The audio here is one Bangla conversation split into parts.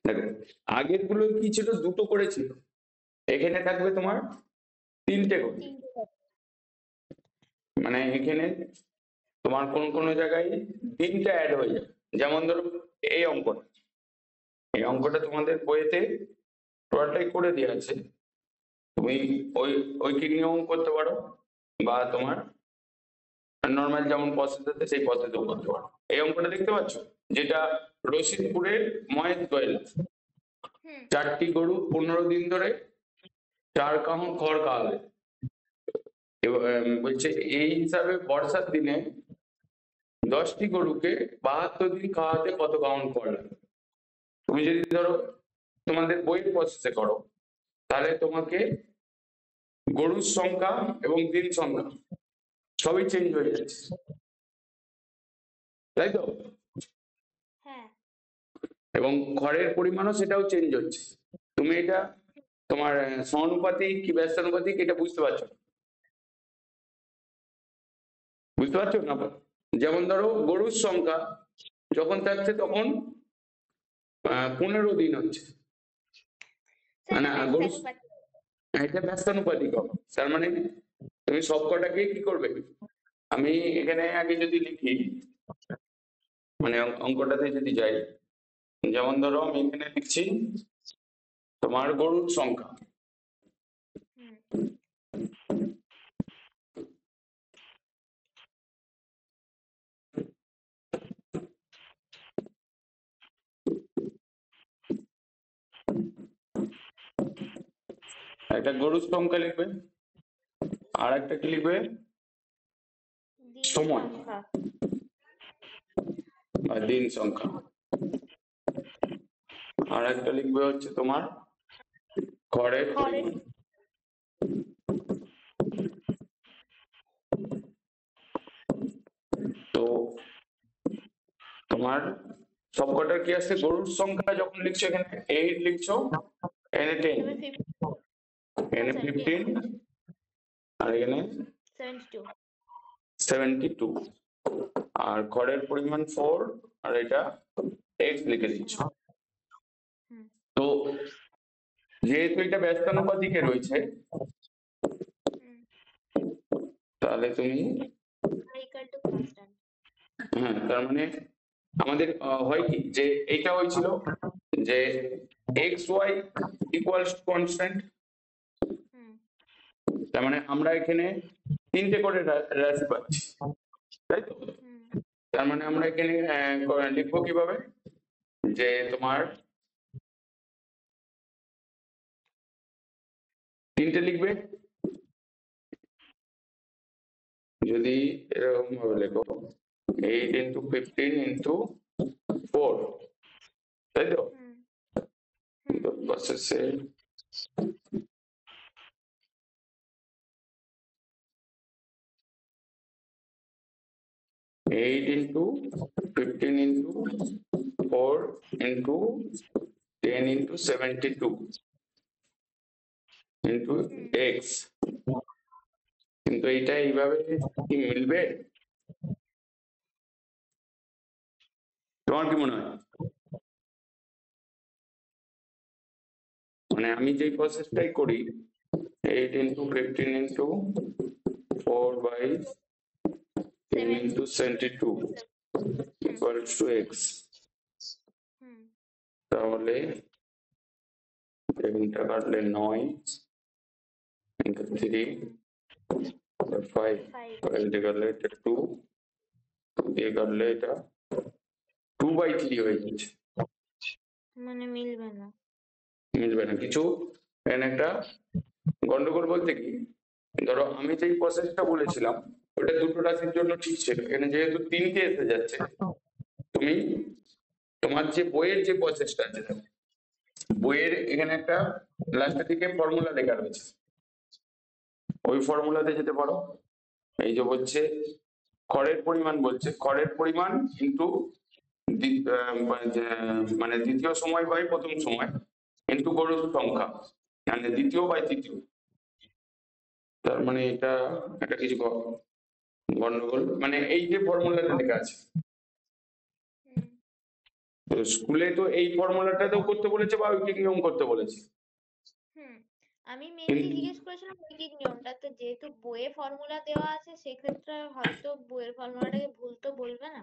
দেখো আগের গুলো কি ছিল, দুটো করে ছিল, এখানে থাকবে তোমার তিনটে করে। মানে এখানে তোমার কোন কোন জায়গায় দিনটা অ্যাড হয়ে যাবে। যেমন ধরো এই অঙ্কটা তোমাদের বইয়েতে টোটালটাই করে দেওয়া আছে, তুমি ওই ওই নিয়ম করতে পারো, বা তোমার নর্মাল যেমন প্রসেস আছে সেই প্রসেসেও করতে পারো। এই অঙ্কটা দেখতে পাচ্ছ, যেটা রশিদপুরের মহেশ গোয়েল, 4টি গরু 15 দিন ধরে 4 কাহন খড় খাওয়াবে। বলছে এই হিসাবে বর্ষার দিনে 10টি গরুকে 72 দিন খাওয়াতে কত কাহন খড় লাগে। তুমি যদি ধরো তোমাদের বইয়ের প্রসেসে করো, তাহলে তোমাকে গরুর সংখ্যা এবং দিন সংখ্যা সবই চেঞ্জ হয়ে যাচ্ছে, তাই তো? এবং খড়ের পরিমাণও সেটাও চেঞ্জ হচ্ছে। তুমি এটা তোমার সমানুপাতিক কি ব্যস্তানুপাতিক এটা বুঝতে পারছো? বুঝতে পারছো না? যেমন ধরো গরুর সংখ্যা যখন থাকছে তখন 15 দিন হচ্ছে, মানে গরু এটা ব্যস্তানুপাতিক হবে। তার মানে তুমি সব কটাকে কি করবে, আমি এখানে আগে যদি লিখি, মানে অঙ্কটাতে যদি যাই, যেমন ধরো আমি এখানে লিখছি তোমার গরুর সংখ্যা, একটা গরুর সংখ্যা লিখবে, আর একটা কি লিখবে, সময় বা দিন সংখ্যা, আর একটা লিখবে হচ্ছে তোমার খড়ের পরিমাণ। তো তোমার সবকটার কি আছে, গরুর সংখ্যা যখন লিখছো এখানে 8 লিখছো, এখানে 10, এখানে 15, আর এখানে 72, আর খড়ের পরিমাণ 4, আর এটা x লিখে দিচ্ছ। তো যেহেতু এটা ব্যস্তানুপাতিকে রয়েছে, তাহলে তুমি হ্যাঁ, তার মানে আমাদের হয় কি যে এটা হয়েছিল যে এক্স ওয়াই ইকুয়ালস কনস্ট্যান্ট, তার মানে আমরা এখানে তিনটে করে রাশি পাচ্ছি, তাই তো? তার মানে আমরা এখানে লিখবো কিভাবে, যে তোমার তিনটে লিখবে, যদি এরকম ভাবে লেখো 8 into 15 into 4, তাই তো? প্রসেসে 8 into 15 into 4 into 10 into 72 into x, কিন্তু এইটা এইভাবে কি মিলবে? তোমার কি মনে হয়? মানে আমি যে প্রসেসটাই করি 8 into 15 into 4 by 10 into 72 equals to x, তাহলে 7টা কাটলে 9 into 3 5, 5 দিয়ে কাটলে এটা 2, 2 দিয়ে কাটলে এটা 2/3 হয়ে যাচ্ছে, মানে মিলবে না কিছু। এখানে একটা গন্ডগোল বলতে কি, ধরো আমি যেই প্রসেসটা বলেছিলাম ওটা দুটো রাশির জন্য ঠিক ছিল, এখানে যেহেতু তিনটে এসে যাচ্ছে, তুমি তোমার যে বইয়ের যে প্রসেসটা আছে, বইয়ের এখানে একটা লাস্টের দিকে ফর্মুলা লেখা রয়েছে, ওই ফর্মুলাতে যেতে পারো। এই যে বলছে খড়ের পরিমাণ, বলছে খড়ের পরিমাণ কিন্তু মানে দ্বিতীয় সময় বাই প্রথম সময় ইন্টু গরুর সংখ্যা, মানে দ্বিতীয় বাই তৃতীয়। তার মানে এটা একটা কিছু গন্ডগোল মানে এই যে ফর্মুলাটা লেখা আছে, হুম তো স্কুলে তো এই ফর্মুলাটাতেও করতে বলেছে বা ঐকিক নিয়ম করতে বলেছে। হুম আমি মেনলি জিজ্ঞেস করেছিলাম ঐকিক নিয়মটা, তো যেহেতু বইয়ে ফর্মুলা দেওয়া আছে সেক্ষেত্রে হয়তো বইয়ের ফর্মুলাটাকে ভুল তো বলবে না।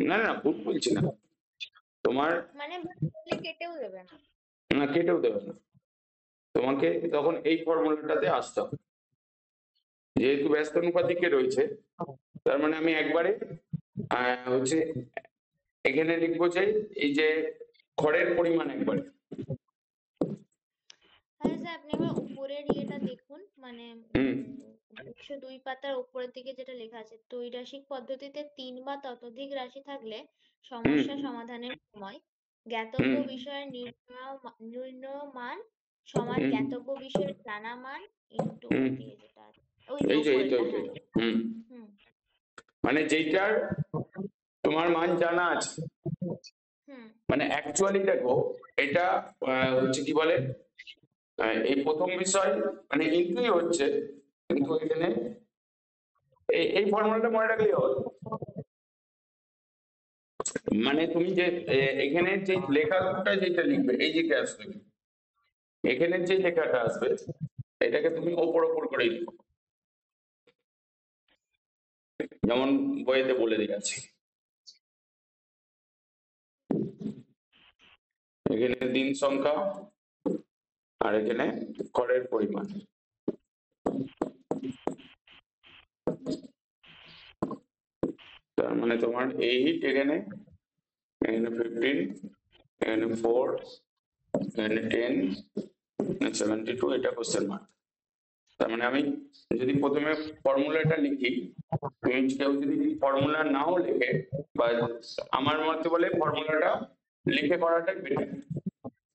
না না ভুল বলছি না তোমার, মানে ভুল বললে কেটেও দেবে না। না কেটেও দেবে না, তোমাকে তখন এই ফর্মুলাটাতে আসতে হবে। যেহেতু ব্যস্তানুপাতিকে রয়েছে, তার মানে আমি একবারে হচ্ছে এখানে লিখবো যে এই যে খড়ের পরিমাণ একবারে। তাহলে স্যার আপনি একবার উপরের ইয়েটা দেখুন, মানে হুম 102 পাতার উপরের দিকে যেটা লেখা আছে, ত্রৈরাশিক পদ্ধতিতে 3 বা ততোধিক রাশি থাকলে হুম সমস্যা সমাধানের সময় জ্ঞাতব্য হুম বিষয়ের নির্ণয় মান সমান হুম জ্ঞাতব্য বিষয়ের জানা মান ইন্টু হুম ওদিকে যেটা আছে, ওই যে এই তো উপরেরটা, এই তো হ্যাঁ। হুম, হুম মানে যেইটার তোমার মান জানা আছে, হুম মানে অ্যাকচুয়ালি দেখো এটা হচ্ছে কি বলে, এই প্রথম বিষয় মানে ইন্টুই হচ্ছে, কিন্তু এখানে এই ফর্মুলাটা মনে রাখলেই হবে। মানে তুমি যে এখানে যে লেখাটা যেটা লিখবে এই যে আসবে, এখানে যে লেখাটা আসবে এটাকে তুমি ওপর ওপর করে লিখো, যেমন বইয়েতে বলে দিয়ে আছে। এখানে দিন সংখ্যা আর এখানে খড়ের পরিমাণ। তার মানে তোমার 8 এখানে, এখানে 15, এখানে 4, এখানে 10, এখানে 72, এটা কোশ্চেন মার্ক। তার মানে আমি যদি প্রথমে ফর্মুলাটা লিখি, তুমি কেউ যদি ফর্মুলা নাও লেখে বা আমার মতে বলে ফর্মুলাটা লিখে করাটাই বেটার,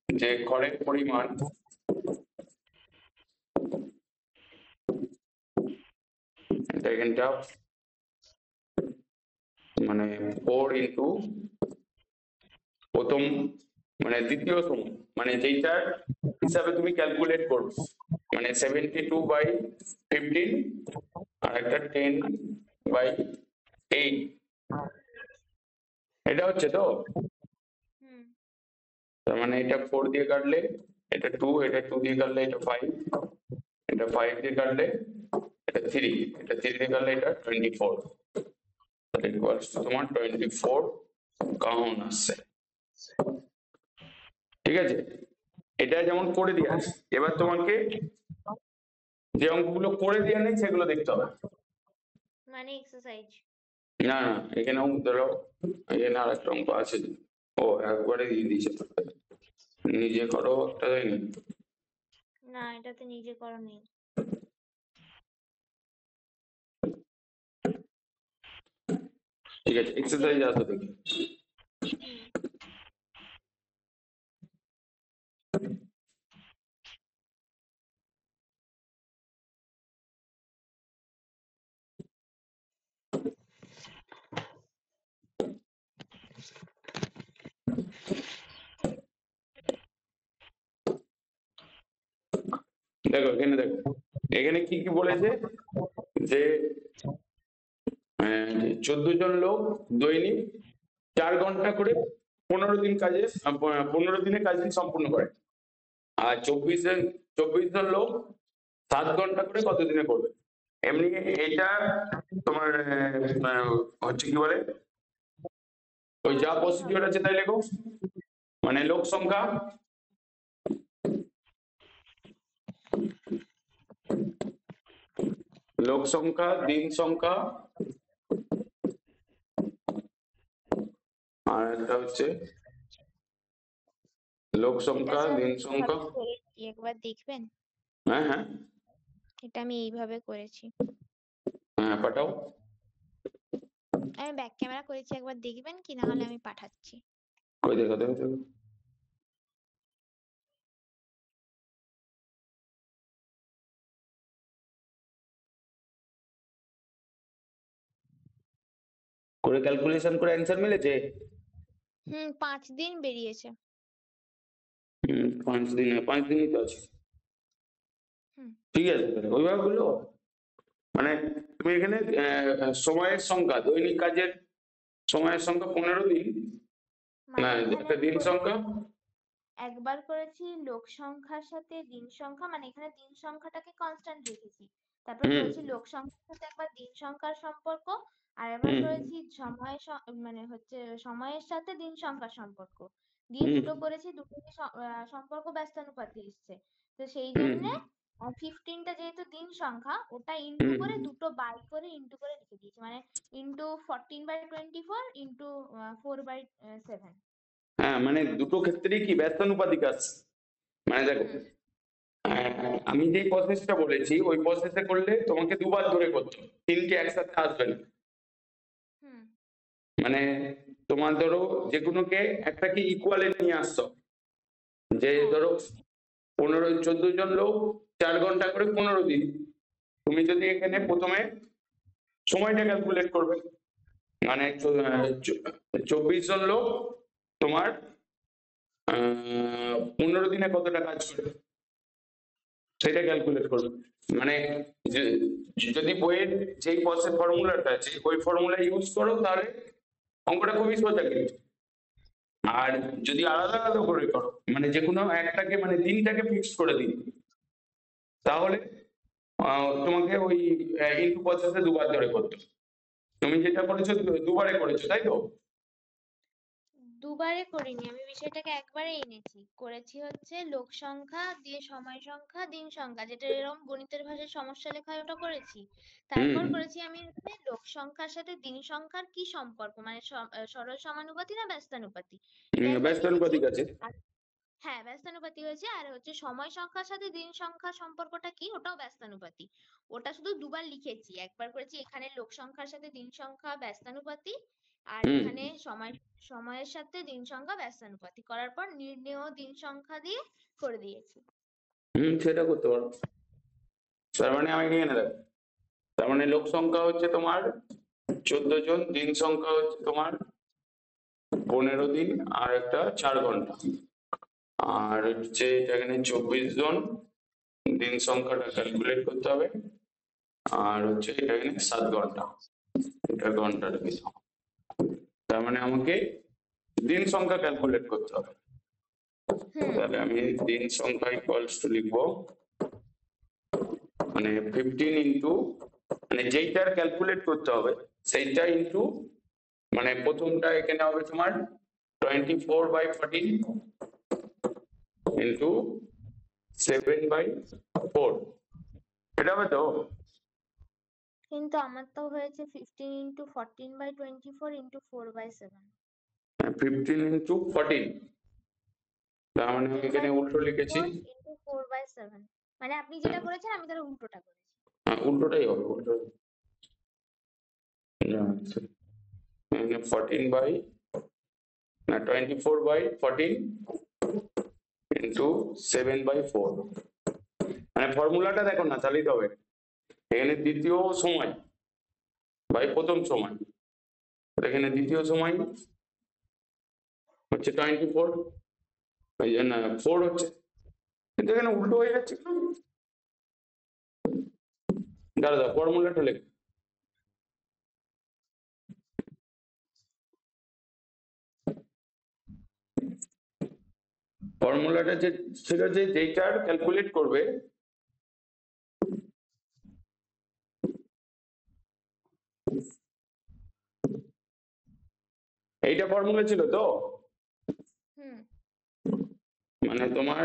যে খড়ের পরিমাণ এটা এখানটা মানে 4 ইন্টু প্রথম মানে দ্বিতীয় সময়, মানে যেইটার হিসাবে তুমি ক্যালকুলেট করবে, মানে 72/15 আর একটা 10/8, এটা হচ্ছে তো। হুম তার মানে এটা 4 দিয়ে কাটলে এটা 2, এটা 2 দিয়ে কাটলে এটা 5, এটা 5 দিয়ে কাটলে এটা 3, এটা 3 দিয়ে কাটলে এটা 24, তাহলে ইকুয়ালস টু তোমার 24 কাউন্ট আসছে। ঠিক আছে, এটা যেমন করে দিয়ে আছে, এবার তোমাকে যে অঙ্কগুলো করে দিয়ে নেই সেগুলো দেখতে হবে। মানে এক্সারসাইজ। না না এখানেও ধরো, এখানে আর একটা অঙ্ক আছে, ও একবারে দিয়ে দিয়েছে, নিজে করো একটা হয়নি। না, এটাতে নিজে করা নেই। ঠিক আছে আর যেটা, এক্সারসাইজ আসো দেখি। হুম দেখো এখানে দেখো, এখানে কি কি বলেছে যে 14 জন লোক দৈনিক 4 ঘন্টা করে 15 দিন কাজে 15 দিনে কাজটি সম্পূর্ণ করে, আর 24 জন লোক 7 ঘন্টা করে কত দিনে করবে। এমনি এইটা তোমার হচ্ছে কি বলে, ওই যা 5 দিন হবে। প্রসিডিওর আছে তাই লেখো, মানে লোক সংখ্যা, লোক সংখ্যা, দিন সংখ্যা, আর একটা হচ্ছে লোক এটা সংখ্যা, স্যার দিন সংখ্যা। এইভাবে করেছি, একবার দেখবেন? হ্যাঁ হ্যাঁ এটা আমি এইভাবে করেছি। হ্যাঁ পাঠাও। আমি ব্যাক ক্যামেরা করেছি, একবার দেখবেন কি, না হলে আমি পাঠাচ্ছি। কই দেখো দেখো দেখো। করে ক্যালকুলেশন করে অ্যান্সার মিলেছে। 5 দিন বেরিয়েছে। 5 দিনে 5 দিনই তো আছে। হুম ঠিক আছে তাহলে ওইভাবে বললো, মানে তুমি এখানে সময়ের সংখ্যা, দৈনিক কাজের সময়ের সংখ্যা 15 দিন, না মানে এখানে একটা আমি দিন সংখ্যা। একবার করেছি লোক সংখ্যার সাথে দিন সংখ্যা, মানে এখানে দিন সংখ্যাটাকে কনস্ট্যান্ট রেখেছি। তারপর হুম করেছি লোক সংখ্যার সাথে একবার দিন সংখ্যার সম্পর্ক, আর একবার হুম করেছি মানে হচ্ছে সময়ের সাথে দিন সংখ্যার সম্পর্ক। দিয়ে হুম দুটো করেছি, দুটোরই সম্পর্ক ব্যস্তানুপাতি এসছে। তো সেই হুম জন্যে 15টা যেহেতু দিন সংখ্যা, ওটা ইন্টু হুম করে দুটো বাই করে ইন্টু করে লিখে দিয়েছি, মানে ইন্টু 14/24 ইন্টু 4/7। হ্যাঁ, মানে দুটো ক্ষেত্রেই কি ব্যস্তানুপাতিক আসছে। মানে দেখো, হুম আমি যে প্রসেসটা বলেছি ওই প্রসেসে করলে তোমাকে দুবার ধরে করতে হবে, তিনটে একসাথে আসবে না। হুম মানে তোমার ধরো যে কোনোকে একটাকে ইকুয়ালে নিয়ে আসতো, যে হ্যাঁ ধরো 14 জন লোক 4 ঘন্টা করে 15 দিন, তুমি যদি এখানে প্রথমে সময়টা ক্যালকুলেট করবে, মানে হ্যাঁ 24 জন লোক তোমার 15 দিনে কতটা কাজ করবে সেটা ক্যালকুলেট করবে। মানে যদি বইয়ের যেই প্রসেস ফর্মুলাটা আছে ওই ফর্মুলা ইউজ করো তাহলে অঙ্কটা খুবই সোজা কিন্তু। আর যদি আলাদা আলাদা করে করো, মানে যে কোনো একটাকে মানে দিনটাকে ফিক্স করে দিন, তাহলে তোমাকে ওই ইনটু প্রসেসে দুবার ধরে করতে হবে। তুমি যেটা করেছো দুবারে করেছো তাই তো? দুবারে করিনি, আমি বিষয়টাকে একবারে এনেছি। করেছি হচ্ছে লোক সংখ্যা দিয়ে সময় সংখ্যা দিন সংখ্যা, যেটা এরকম গণিতের ভাষায় সমস্যা লেখা হয়, ওটা করেছি। হুম তারপর করেছি আমি এখানে লোক সংখ্যার সাথে দিন সংখ্যার কি সম্পর্ক, মানে সরল সমানুপাতি না ব্যস্তানুপাতি, এটা একবার লিখেছি। ব্যস্তানুপাতিক আছে। আর হ্যাঁ, ব্যস্তানুপাতি হয়েছে। আর হচ্ছে সময় সংখ্যার সাথে দিন সংখ্যার সম্পর্কটা কি, ওটাও ব্যস্তানুপাতি। ওটা শুধু দুবার লিখেছি, একবার করেছি এখানে লোক সংখ্যার সাথে দিন সংখ্যা ব্যস্তানুপাতি, আর হুম এখানে সময়ের সাথে দিন সংখ্যা ব্যস্তানুপাতি করার পর নির্ণেয় দিন সংখ্যা দিয়ে করে দিয়েছি। সেটা করতে পারো। তার মানে আমি এখানে দেখো, তার মানে লোক সংখ্যা হচ্ছে তোমার 14 জন, দিন সংখ্যা হচ্ছে তোমার 15 দিন, আর একটা 4 ঘন্টা, আর হচ্ছে এখানে 24 জন, দিন সংখ্যাটা ক্যালকুলেট করতে হবে, আর হচ্ছে এটা এখানে 7 ঘন্টা, এটা ঘন্টার ভিতর। তার মানে আমাকে দিন সংখ্যা ক্যালকুলেট করতে হবে। হুম তাহলে আমি দিন সংখ্যা ইকুয়ালস টু লিখবো, মানে 15 ইন্টু, মানে যেইটার ক্যালকুলেট করতে হবে সেইটা ইন্টু, মানে প্রথমটা এখানে হবে তোমার 24/14 ইন্টু 7/4, এটা হবে তো? কিন্তু আমার তো হয়েছে 15 × 14/24 × 15 × 14, তার মানে আমি এখানে উল্টো লিখেছি। 15/24 × 4/7, মানে আপনি যেটা করেছেন আমি তার উল্টোটা করেছি। উল্টোটাই হবে, উল্টো। 14 বাই, না 24/14 ইন্টু 7/4, মানে ফর্মুলাটা দেখো না তাহলেই তো হবে। এখানে দ্বিতীয় সময় বাই প্রথম সময়, এখানে দ্বিতীয় সময় হচ্ছে 24, ওই জন্য 4 হচ্ছে, কিন্তু এখানে উল্টো হয়ে যাচ্ছে কেন? দাঁড়া ফর্মুলাটা লেখ। ফর্মুলাটা যে ছিল যে যেইটার ক্যালকুলেট করবে, এইটা ফর্মুলা ছিল তো? হুম মানে তোমার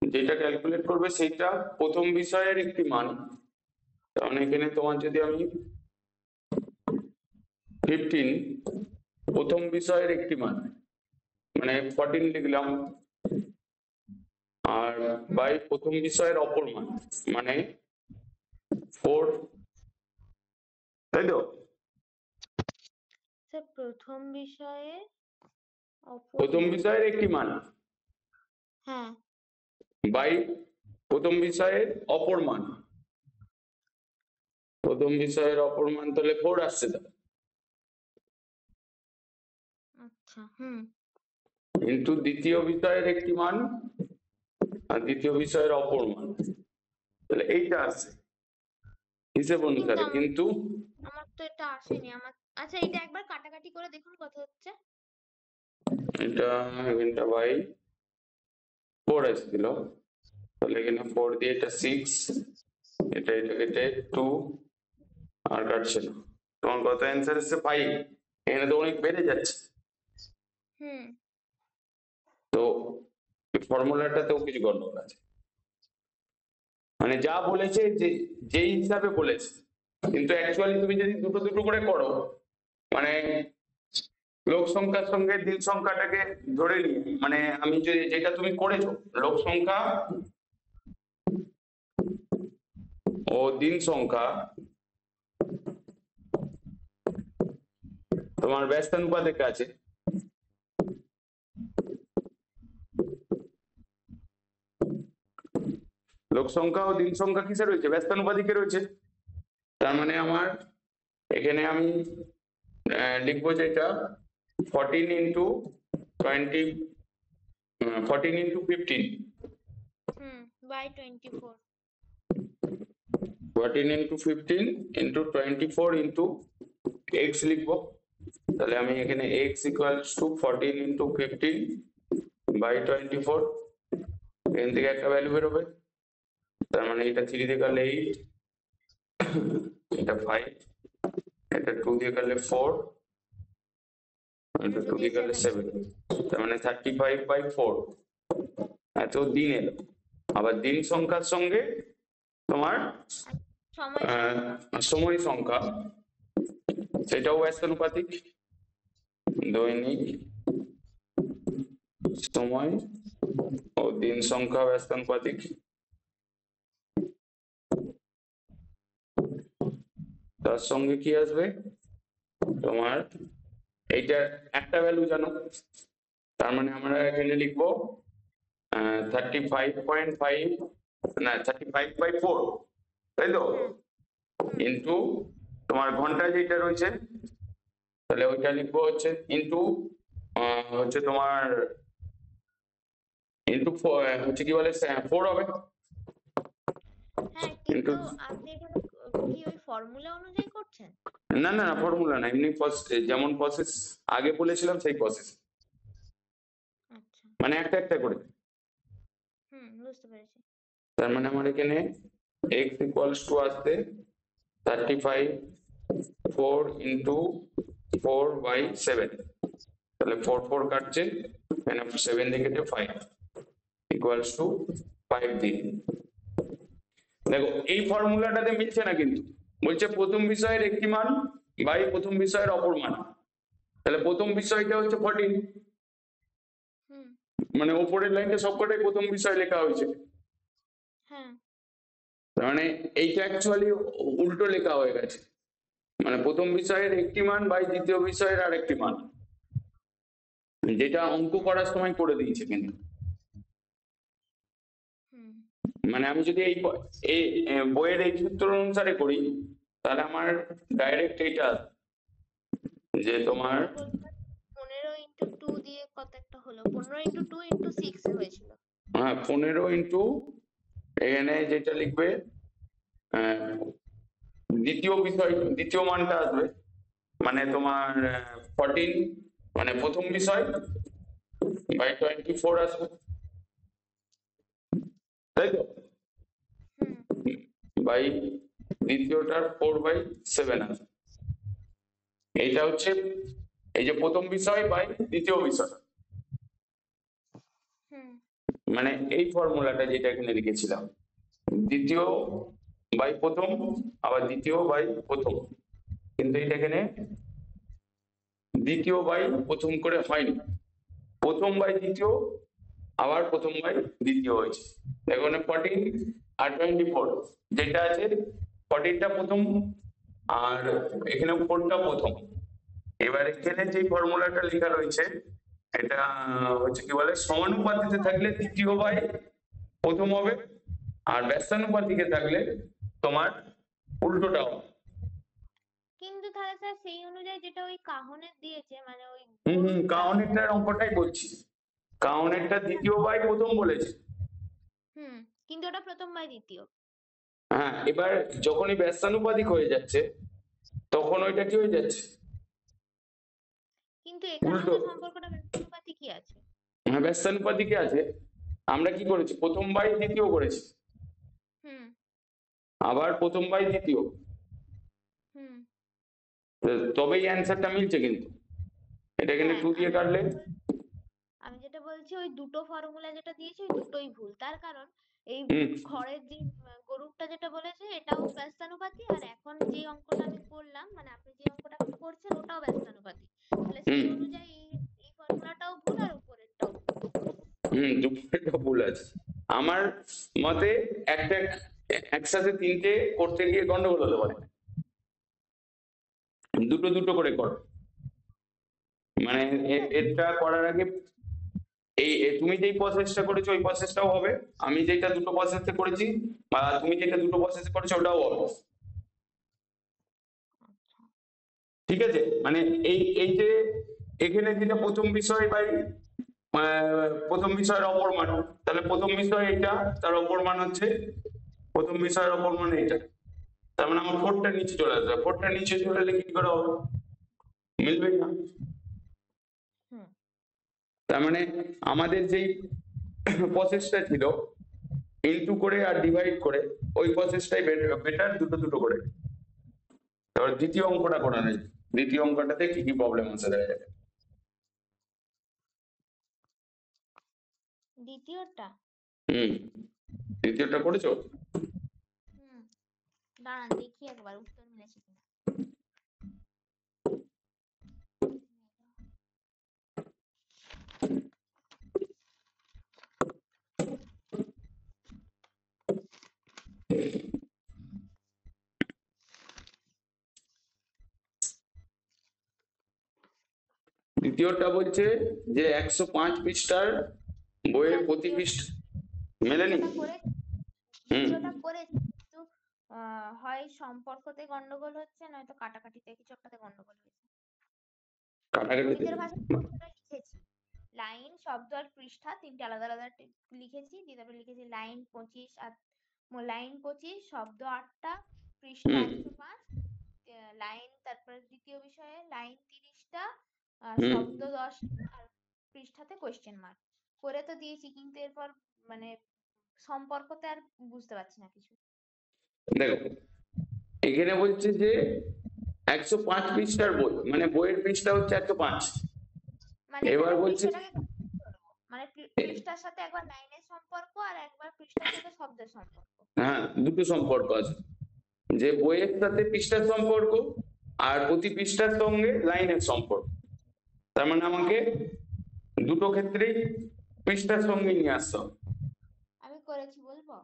যেটা ক্যালকুলেট করবে সেইটা প্রথম বিষয়ের একটি মান, কারণ এখানে তোমার যদি আমি 15 প্রথম বিষয়ের একটি মান, মানে 14 লিখলাম, আর বাই প্রথম বিষয়ের অপর মান মানে 4, তাই তো? স্যার, প্রথম বিষয়ে অপর প্রথম মান। বিষয়ের একটি মান হ্যাঁ বাই প্রথম বিষয়ের অপর মান, প্রথম বিষয়ের অপর মান তাহলে 4 আসছে তো, আচ্ছা। হুম কিন্তু দ্বিতীয় বিষয়ের একটি মান আর দ্বিতীয় বিষয়ের অপর মান, তাহলে এইটা আসছে। হিসেব অনুসারে, কিন্তু আমার তো এটা আসেনি আমার। আচ্ছা, এটা একবার কাটাকাটি করে দেখুন কত হচ্ছে। এখানটা বাই 4 এসেছিল, তাহলে এখানে 4 দিয়ে এটা 6, এটা কেটে 2, আর কাটছে না। তোমার কত অ্যান্সার এসছে? 5। এখানে তো অনেক বেড়ে যাচ্ছে। হুম। তো ফর্মুলাটাতেও কিছু গন্ডগোল আছে, মানে যা বলেছে যে যেই হিসাবে বলেছে, কিন্তু অ্যাকচুয়ালি তুমি যদি দুটো দুটো করে করো, মানে লোক সংখ্যার সঙ্গে দিন সংখ্যাটাকে ধরে নিয়ে, মানে আমি যদি যেটা তুমি করেছো লোক সংখ্যা ও দিন সংখ্যা তোমার ব্যস্তানুপাতে আছে, লোক সংখ্যা ও দিন সংখ্যা কিসে রয়েছে? ব্যস্তানুপাতিকে রয়েছে। তার মানে আমার এখানে আমি লিখবো যেটা 14 ইন্টু 20, 14 ইন্টু 15, হুম, by 24। 14 into 15 into 24 into x লিখবো। তাহলে আমি এখানে x equals to 14 into 15 by 24, এখান থেকে একটা ভ্যালু বেরোবে। তার মানে এটা 3 দিয়ে কাটলে 8, এটা 5, এটা 2 দিয়ে কাটলে 4, এটা 2 দিয়ে কাটলে 7, তার মানে 35/4 এত দিন এলো। আবার দিন সংখ্যার সঙ্গে তোমার সময় সংখ্যা। সময় সংখ্যা, সেটাও ব্যস্তানুপাতিক। দৈনিক সময় ও দিন সংখ্যা ব্যস্তানুপাতিক। তার সঙ্গে কি আসবে তোমার, এইটার একটা ভ্যালু জানো, তার মানে আমরা এখানে লিখবো 35.5, না 35/4, তাই তো, হুম। ইন্টু তোমার ঘন্টা যেটা রয়েছে, তাহলে ওইটা লিখবো হচ্ছে ইন্টু হচ্ছে তোমার ইন্টু হচ্ছে কি বলে 4 হবে, হ্যাঁ, ইন্টু, কিন্তু আপনি এখানে কি ওই ফর্মুলা অনুযায়ী করছেন? না না না ফর্মুলা না, এমনি যেমন প্রসেস আগে বলেছিলাম সেই প্রসেস, আচ্ছা। মানে একটা একটা করে। বুঝতে পেরেছি। তার মানে আমার এখানে x ইকুয়ালস টু আসতে 35/4 ইন্টু 4/7, তাহলে 4 4 কাটছে, এখানে 7 দিয়ে কেটে 5 ইকুয়ালস টু 5 দিয়ে। দেখো এই ফর্মুলাটাতে মিলছে না, কিন্তু বলছে প্রথম বিষয়ের একটি মান বাই প্রথম বিষয়ের অপর মান, তাহলে প্রথম বিষয়টা হচ্ছে 14, হুম। মানে উপরের লাইনটা সবকটাই প্রথম বিষয় লেখা হয়েছে, হ্যাঁ। তার মানে এইটা অ্যাকচুয়ালি উল্টো লেখা হয়ে গেছে, মানে প্রথম বিষয়ের একটি মান বাই দ্বিতীয় বিষয়ের আরেকটি মান, যেটা অঙ্ক করার সময় করে দিয়েছে কিন্তু। হুম। মানে আমি যদি এই বইয়ের এই সূত্র অনুসারে করি, তাহলে আমার ডাইরেক্ট এইটা যে তোমার 15 × 2 দিয়ে কত একটা হলো, 15 × 2 × 6 হয়েছিল। 15 ইন্টু, এখানে যেটা লিখবে আহ, দ্বিতীয় বিষয় দ্বিতীয় মানটা আসবে, মানে তোমার 14, মানে প্রথম বিষয় বাই 24 আসবে, তাই তো, হুম। বাই দ্বিতীয়টার 4/7 আসবে। এইটা হচ্ছে এই যে প্রথম বিষয় বাই দ্বিতীয় বিষয়, হুম। মানে এই ফর্মুলাটা যেটা এখানে লিখেছিলাম, দ্বিতীয় বাই প্রথম, আবার দ্বিতীয় বাই প্রথম, কিন্তু এটা এখানে দ্বিতীয় বাই প্রথম করে হয়নি, প্রথম বাই দ্বিতীয়, আবার প্রথম বাই দ্বিতীয় হয়েছে। দেখো 14 আর 24 যেটা আছে, 14টা প্রথম আর এখানে 4টা প্রথম। এবার এখানে যে ফর্মুলাটা লেখা রয়েছে, এটা হচ্ছে কি বলে সমানুপাতিতে থাকলে দ্বিতীয় বাই প্রথম হবে, আর ব্যস্তানুপাতিকে থাকলে তোমার উল্টোটা হবে। কিন্তু তাহলে স্যার সেই অনুযায়ী যেটা ওই কাহনের দিয়েছে, মানে ওই কাউন্টের অঙ্কটাই বলছি, কাউন্টেরটা দ্বিতীয় বাই প্রথম বলেছে। হুম, কিন্তু ওটা প্রথম বাই দ্বিতীয়। হ্যাঁ, এবার যখনই ব্যস্তানুপাতিক হয়ে যাচ্ছে তখন ওইটা কি হয়ে যাচ্ছে, কিন্তু এখানেও উল্টো। তো সম্পর্কটা ব্যস্তানুপাতিকই আছে। হ্যাঁ, ব্যস্তানুপাতিকে আছে। আমরা কি করেছি, প্রথম বাই দ্বিতীয় করেছি, হুম আবার প্রথম বাই দ্বিতীয়, হুম। তবেই অ্যান্সারটা মিলছে কিন্তু। এটা এখানে হ্যাঁ, টু দিয়ে কাটলে। আমি যেটা বলছি ওই দুটো ফর্মুলা যেটা দিয়েছে ওই দুটোই ভুল, তার কারণ এই হুম খড়ের যে গরুরটা যেটা বলেছে এটাও ব্যস্তানুপাতি, আর এখন যে অঙ্কটা আমি করলাম মানে আপনি যে অঙ্কটা এখন করছেন ওটাও ব্যস্তানুপাতি, তাহলে সেই হুম অনুযায়ী এই ফর্মুলাটাও ভুল আর উপরেরটাও ভুল। দুটোটা ভুল আছে আমার মতে। একটা একসাথে তিনটে করতে গিয়ে গন্ডগোল হতে পারে, দুটো দুটো করে করো। মানে ঠিক আছে। এটা করার আগে তুমি যেই প্রসেসটা করেছো ওই প্রসেসটাও হবে, আমি যেটা দুটো প্রসেসে করেছি বা তুমি যেটা দুটো প্রসেসে করেছো ওটাও হবে। আচ্ছা। ঠিক আছে, মানে এই এই যে এখানে যেটা প্রথম বিষয় বাই প্রথম বিষয়ের অপর মান, তাহলে প্রথম বিষয় এটা, তার অপর মান হচ্ছে প্রথম বিষয়ের অপর মান এটা। তার মানে আমার ফোরটা নিচে চলে আসবে, ফোরটা নিচে চলে এলে কি করে হবে, মিলবেই না। হুম। তার মানে আমাদের যেই প্রসেসটা ছিল ইনটু করে আর ডিভাইড করে, ওই প্রসেসটাই বেটার দুটো দুটো করে। এবার দ্বিতীয় অঙ্কটা করা নেই, দ্বিতীয় অঙ্কটাতে কি কি প্রবলেম আছে দেখা যাবে। দ্বিতীয়টা। হুম, দ্বিতীয়টা করেছো? হুম, দাঁড়ান দেখি একবার উত্তর মিলেছে কিনা। দ্বিতীয়টা বলছে যে 105 পৃষ্ঠার বইয়ের প্রতি পৃষ্ঠা মেলেনি। দ্বিতীয়টা করে হুম, দ্বিতীয়টা করেছি কিন্তু হয় সম্পর্কতে গন্ডগোল হচ্ছে নয়তো কাটাকাটিতে কিছু একটাতে গন্ডগোল হয়েছে। আমি কাটাকাটিতে। নিজের ভাষায় প্রশ্নটা লিখেছি, লাইন শব্দ আর পৃষ্ঠা তিনটে আলাদা আলাদা লিখেছি, দিয়ে তারপরে লিখেছি লাইন 25 আর লাইন 25 শব্দ 8টা পৃষ্ঠা হুম 105, লাইন তারপরে দ্বিতীয় বিষয়ে লাইন 30টা হুম শব্দ 10টা আর পৃষ্ঠাতে কোয়েশ্চেন মার্ক করে তো দিয়েছি, কিন্তু এরপর মানে সম্পর্কতে আর বুঝতে পারছি না কিছু। দেখো, এখানে বলছে যে 105 পৃষ্ঠার বই, মানে বইয়ের পৃষ্ঠা হচ্ছে 105। মানে এবার এখানে বলছে বিষয়টাকে confuse করবো। মানে পৃষ্ঠার সাথে একবার লাইনের সম্পর্ক আর একবার পৃষ্ঠার সাথে শব্দের সম্পর্ক। হ্যাঁ, দুটো সম্পর্ক আছে, যে বইয়ের সাথে পৃষ্ঠার সম্পর্ক আর প্রতি পৃষ্ঠার সঙ্গে লাইনের সম্পর্ক। তার মানে আমাকে দুটো ক্ষেত্রেই পৃষ্ঠার সঙ্গে নিয়ে আসতে হবে। আমি করেছি বলবো,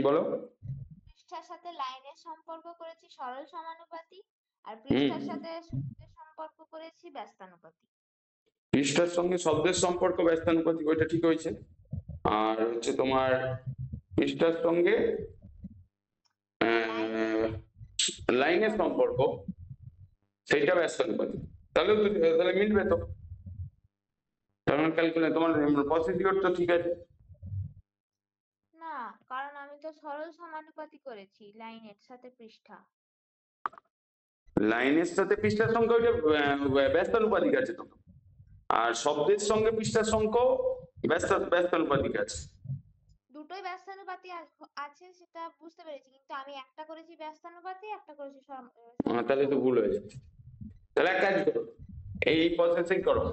বলো। পৃষ্ঠার সাথে লাইনের সম্পর্ক করেছি সরল সমানুপাতিক, আর হুম, পৃষ্ঠার সাথে শব্দের সম্পর্ক করেছি ব্যস্তানুপাতিক। পৃষ্ঠার সঙ্গে শব্দের সম্পর্ক ব্যস্তানুপাতিক, ওইটা ঠিক হয়েছে। আর হচ্ছে তোমার পৃষ্ঠার সঙ্গে লাইনের লাইনের সম্পর্ক, সেইটা ব্যস্তানুপাতিক। তাহলে মিলবে তো। তার মানে ক্যালকুলেট তোমার প্রসিডিওর তো ঠিক আছে। না, কারণ আমি তো সরল সমানুপাতিক করেছি লাইনের সাথে পৃষ্ঠা। লাইনের সাথে পৃষ্ঠার সংখ্যা ওইটা ব্যস্তানুপাতিক আছে তো, আর শব্দের সঙ্গে পৃষ্ঠার সংখ্যা ব্যস্তানুপাতিক আছে। দুটোই ব্যস্তানুপাতি আছে সেটা বুঝতে পেরেছি, কিন্তু আমি একটা করেছি ব্যস্তানুপাতি একটা করেছি সরল তাহলে তো ভুল সমানুপাতিক। হয়ে যাচ্ছে। তাহলে এক কাজ করো, এই প্রসেসিং করো,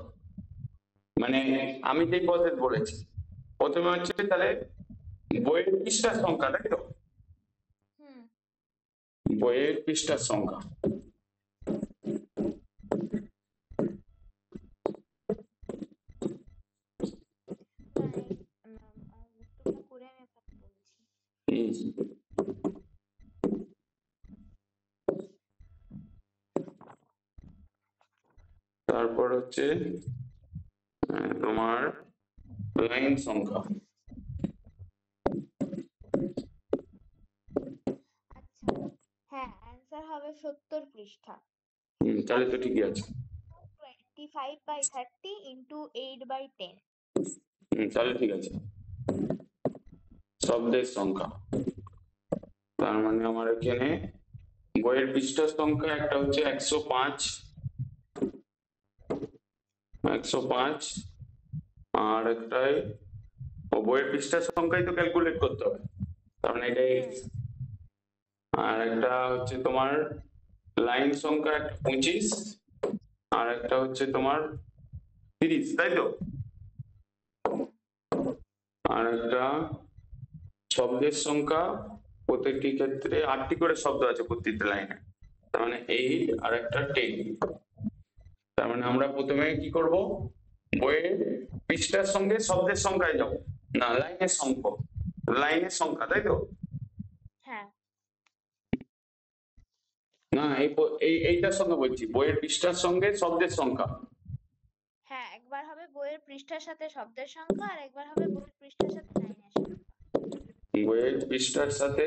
মানে আমি যেই প্রসেস বলেছি, প্রথমে হচ্ছে তাহলে বইয়ের পৃষ্ঠার সংখ্যা, তাই তো, হুম। বইয়ের পৃষ্ঠার সংখ্যা। দাঁড়ান, উত্তরটা করে আমি আপনাকে বলছি। হুম, তারপর হচ্ছে তোমার লাইন সংখ্যা। আচ্ছা, হ্যাঁ অ্যান্সার হবে 70 পৃষ্ঠা। তাহলে তো অপশন ঠিকই বি আছে। 25/30 ইন্টু 8/10। তাহলে ঠিক আছে, শব্দের সংখ্যা। তার মানে আমার এখানে বইয়ের পৃষ্ঠার সংখ্যা একটা হচ্ছে 105, 105, আর একটাই বইয়ের পৃষ্ঠার সংখ্যাই তো ক্যালকুলেট করতে হবে, তার মানে এটা হুম 8, আর একটা হচ্ছে তোমার লাইন সংখ্যা একটা 25, আর একটা হচ্ছে তোমার 30, তাই তো? হুম আর একটা শব্দের সংখ্যা, প্রত্যেকটি ক্ষেত্রে 8টি করে শব্দ আছে প্রত্যেকটা লাইনে, তার মানে 8 আর একটা 10। তার মানে আমরা প্রথমে কি করব, বইয়ের পৃষ্ঠার সঙ্গে শব্দের সংখ্যায় যাব, না লাইনের সংখ্যা, লাইনের সংখ্যা, তাই তো? হ্যাঁ না এইটার সঙ্গে বলছি, বইয়ের পৃষ্ঠার সঙ্গে শব্দের সংখ্যা। হ্যাঁ একবার হবে বইয়ের পৃষ্ঠার সাথে শব্দের সংখ্যা আর একবার হবে বইয়ের পৃষ্ঠার সাথে লাইনের সংখ্যা। বইয়ের পৃষ্ঠার সাথে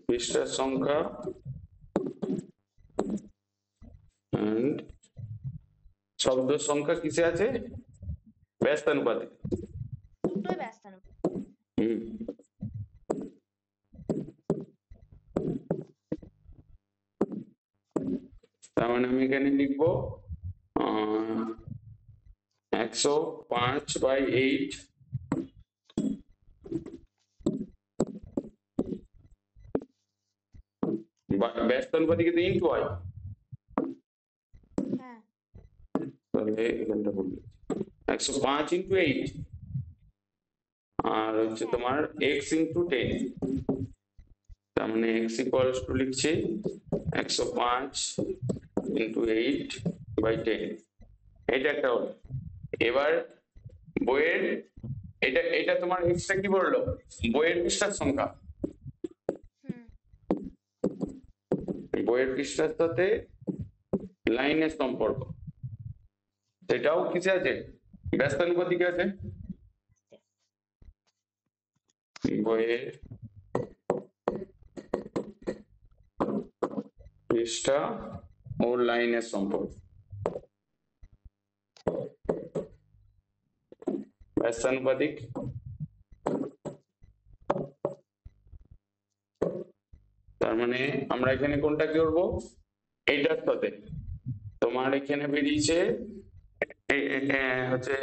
পৃষ্ঠার সংখ্যা and শব্দ সংখ্যা কিসে আছে? ব্যস্তানুপাতে। দুটোই ব্যস্তানুপাতিক। হুম। তার মানে আমি এখানে লিখবো 105/8, ব্যস্তানুপাতিকে তো ইনটু হয়, হ্যাঁ তাহলে এখানটা বলবো 105 × 8, আর হচ্ছে হ্যাঁ তোমার x × 10, তার মানে x = লিখছি 105 × 8/10, এটা একটা হলো। এবার বইয়ের এটা তোমার এক্সটা কি বললো, বইয়ের পৃষ্ঠার সংখ্যা, হুম বইয়ের পৃষ্ঠার সাথে লাইনের সম্পর্ক, সেটাও কিসে আছে? ব্যস্তানুপাতিকে আছে। বইয়ের পৃষ্ঠা ও লাইনের সম্পর্ক, ব্যস্তানুপাতিক। তার মানে আমরা এখানে কোনটা করব, এইটার সাথে তোমার এখানে বেরিয়েছে হচ্ছে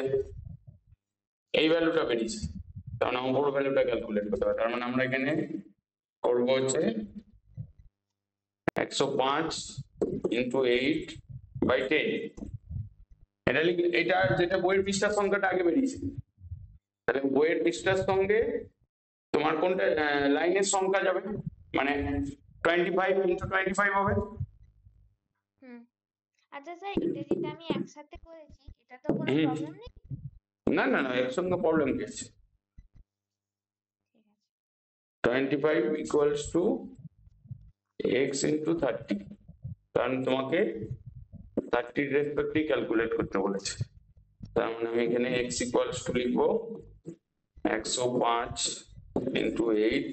এই ভ্যালুটা বেরিয়েছে, তার মানে অপর ভ্যালুটা ক্যালকুলেট করতে হবে। তার মানে আমরা এখানে করব হচ্ছে 105 × 8/10, এটা যেটা বইয়ের পৃষ্ঠার সংখ্যাটা আগে বেরিয়েছে, তাহলে বইয়ের পৃষ্ঠার সঙ্গে তোমার কোনটা লাইনের সংখ্যা যাবে, মানে 25 × 25 হবে। হুম আচ্ছা স্যার এটা যেটা আমি একসাথে করেছি এটা তো কোনো হুম। প্রবলেম নেই? না না না, এর সঙ্গে প্রবলেম কি আছে? ঠিক আছে 25 = x × 30, কারণ তোমাকে 30 রেসপেক্টে ক্যালকুলেট করতে বলেছে। তার মানে আমি এখানে x = লিখবো 105 × 8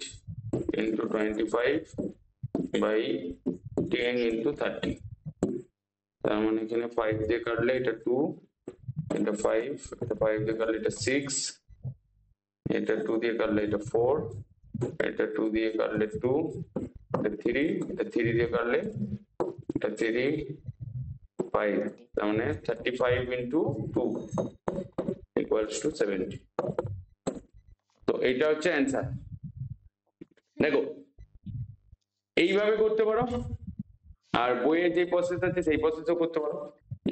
× 25/10 × 30, তার মানে এখানে 5 দিয়ে কাটলে এটা 2, এটা 5, এটা 5 দিয়ে কাটলে এটা 6, এটা 2 দিয়ে কাটলে এটা 4, এটা 2 দিয়ে কাটলে 2, এটা 3, এটা 3 দিয়ে কাটলে এটা 3, 5, তার মানে 35 × 2 = 70। তো এইটা হচ্ছে অ্যান্সার। দেখো এইভাবে করতে পারো, আর বইয়ের যে প্রসেস আছে সেই প্রসেসও করতে পারো।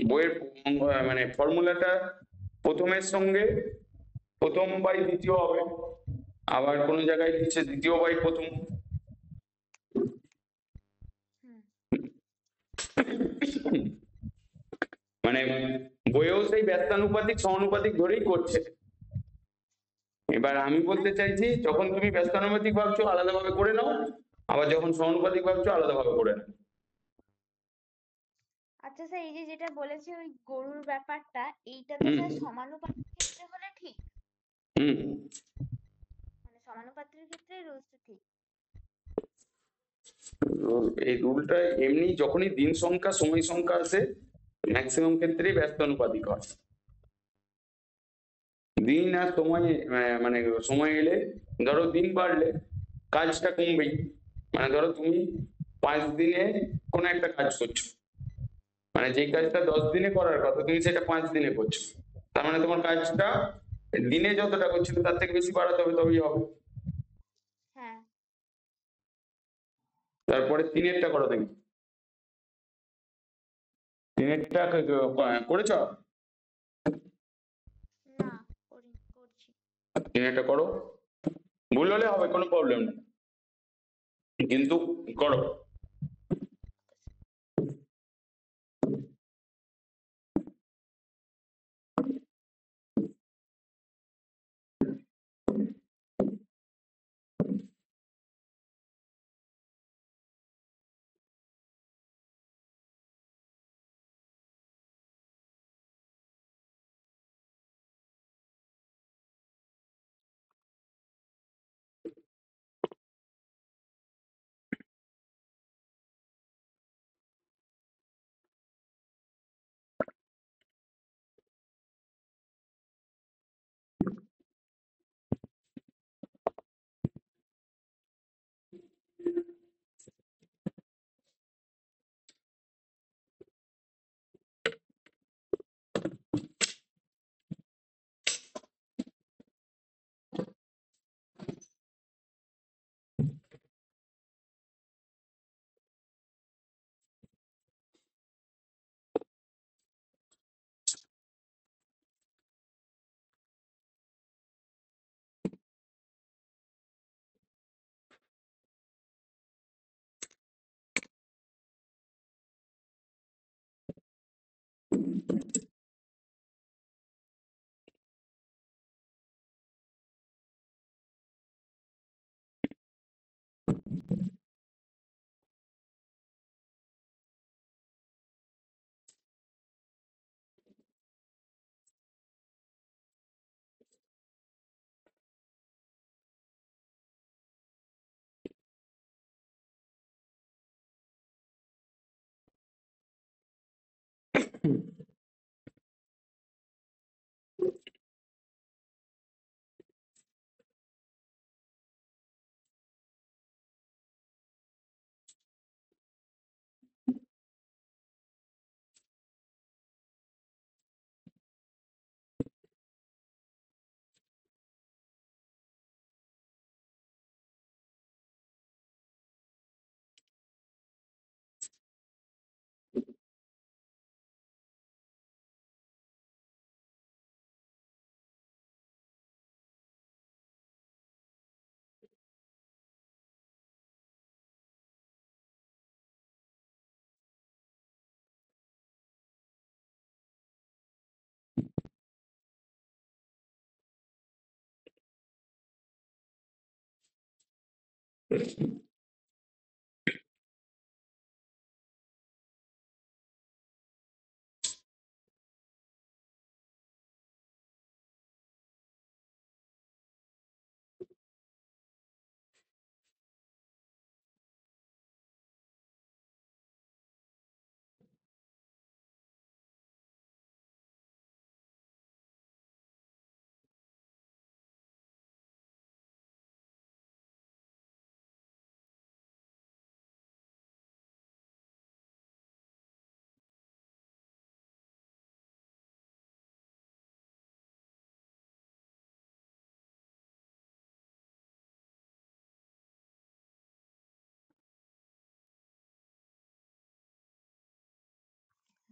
বইয়ের মানে ফর্মুলাটা প্রথমের সঙ্গে প্রথম বাই দ্বিতীয় হবে, আবার কোনো জায়গায় দিচ্ছে দ্বিতীয় বাই প্রথম। হুম মানে বইয়েও সেই ব্যস্তানুপাতিক সমানুপাতিক ধরেই করছে। এবার আমি বলতে চাইছি, যখন তুমি ব্যস্তানুপাতিক ভাবছো আলাদাভাবে করে নাও, আবার যখন সমানুপাতিক ভাবছো আলাদাভাবে করে নাও। আচ্ছা স্যার এই যে যেটা বলেছে ওই গরুর ব্যাপারটা এইটা তো হুম স্যার সমানুপাতিক ক্ষেত্রে হলে ঠিক, হুম মানে সমানুপাতিক ক্ষেত্রে রুলসটা ঠিক। এই রুলটা এমনি যখনই দিন সংখ্যা সময় সংখ্যা আসে ম্যাক্সিমাম ক্ষেত্রেই ব্যস্তানুপাতিক হয়। দিন আর সময় মানে সময় এলে ধরো দিন বাড়লে কাজটা কমবেই। মানে ধরো তুমি 5 দিনে কোনো একটা কাজ করছো, মানে যেই কাজটা 10 দিনে করার কথা তুমি সেটা 5 দিনে করছো, তার মানে তোমার কাজটা দিনে যতটা করছিলে তার থেকে বেশি বাড়াতে হবে, তবেই হবে। হ্যাঁ। তারপরে তিনেরটা করো দেখি, তিনেরটা করেছ? না, করছি। তিনেরটা করো, ভুল হলে হবে, কোনো প্রবলেম নেই, কিন্তু করো।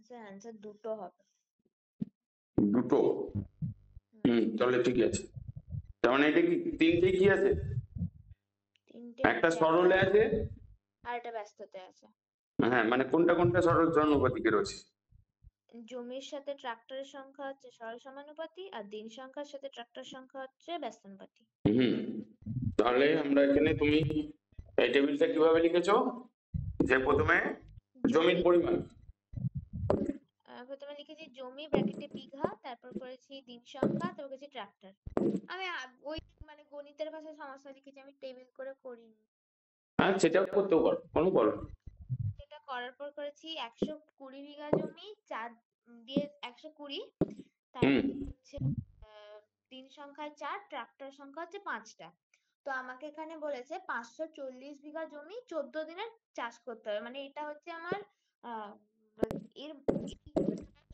স্যার অ্যান্সার দুটো হবে। দুটো? তাহলে ঠিকই আছে। তার মানে এটা কি তিনটে কি আছে? তিনটে একটা হচ্ছে, সরলে আছে, আর একটা ব্যস্ততে আছে। হ্যাঁ মানে কোনটা কোনটা সরল সমানুপাতিকে রয়েছে? জমির সাথে ট্রাক্টরের সংখ্যা হচ্ছে সরল সমানুপাতি, আর দিন সংখ্যার সাথে ট্রাক্টর সংখ্যা হচ্ছে ব্যস্তানুপাতি। হুম, তাহলে আমরা এখানে তুমি এই টেবিলটা কিভাবে লিখেছো, যে প্রথমে জমির জমি, পরিমাণ, প্রথমে লিখেছি জমি ব্র্যাকেটে বিঘা, তারপর করেছি দিন সংখ্যা, তারপর করেছি ট্রাক্টর। আমি ওই মানে গণিতের ভাষায় সমস্যা লিখেছি, আমি টেবিল করে করিনি। হ্যাঁ সেটাও করতেও পারো, কোনো প্রবলেম। সেটা করার পর করেছি 120 বিঘা জমি, 4 দিয়ে 120, হুম। তারপর হচ্ছে দিন সংখ্যায় 4, ট্রাক্টর সংখ্যা হচ্ছে 5টা। তো আমাকে এখানে বলেছে 540 বিঘা জমি 14 দিনের চাষ করতে হবে, মানে এটা হচ্ছে আমার আহ এর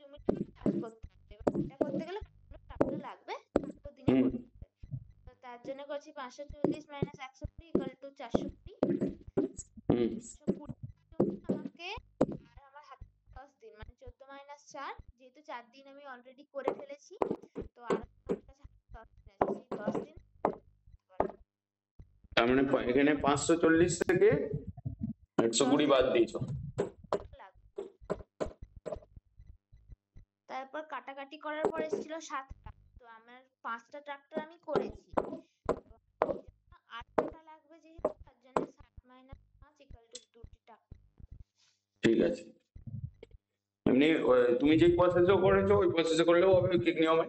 জমিটা চাষ করতে হবে। এবার এটা করতে গেলে ট্রাক্টর লাগবে, 14 দিনে হুম করতে হবে। তো তার জন্য করছি 540 মাইনাস 120 ইকুয়াল টু 420। হুম 420 জমি আমাকে, আর আমার হাতে 10 দিন, মানে 14 মাইনাস 4, যেহেতু 4 দিন আমি অলরেডি করে ফেলেছি, তো আরো আমার কাছে 10 দিন আছে, সেই 10 দিন তার মানে এখানে 540 থেকে 120 বাদ দিয়েছো। লাগবে। তারপর কাটাকাটি করার পর এসেছিল 7টা, তো আমার 5টা ট্রাক্টর আমি করেছি, তো এই জন্য 8টা লাগবে, যেহেতু তার জন্য 7 মাইনাস 5 ইকুয়াল টু 2টি ট্রাক্টর। ঠিক আছে, এমনি তুমি যে প্রসেসে করেছো ওই প্রসেসে করলেও হবে ঠিক নিয়মে।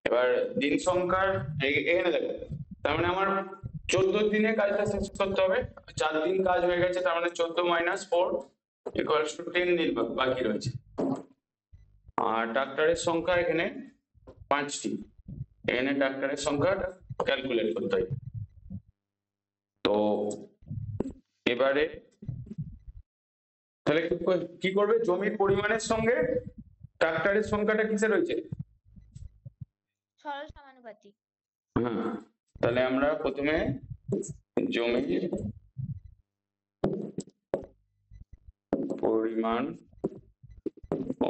এবার দিন সংখ্যার এখানে দেখো, তার মানে আমার 14 দিনে কাজটা শেষ করতে হবে। 4 দিন কাজ হয়ে গেছে, তার মানে 14 মাইনাস 4 ইকুয়ালস টু 10 দিন বাকি রয়েছে। আর ট্রাক্টরের সংখ্যা এখানে 5টি, এখানে ট্রাক্টরের সংখ্যা ক্যালকুলেট করতে হয়। তো এবারে তাহলে কি করবে, জমির পরিমাণের সঙ্গে ট্রাক্টরের সংখ্যাটা কিসে রয়েছে? সরল সমানুপাতিক। হ্যাঁ, তাহলে আমরা প্রথমে জমির পরিমাণ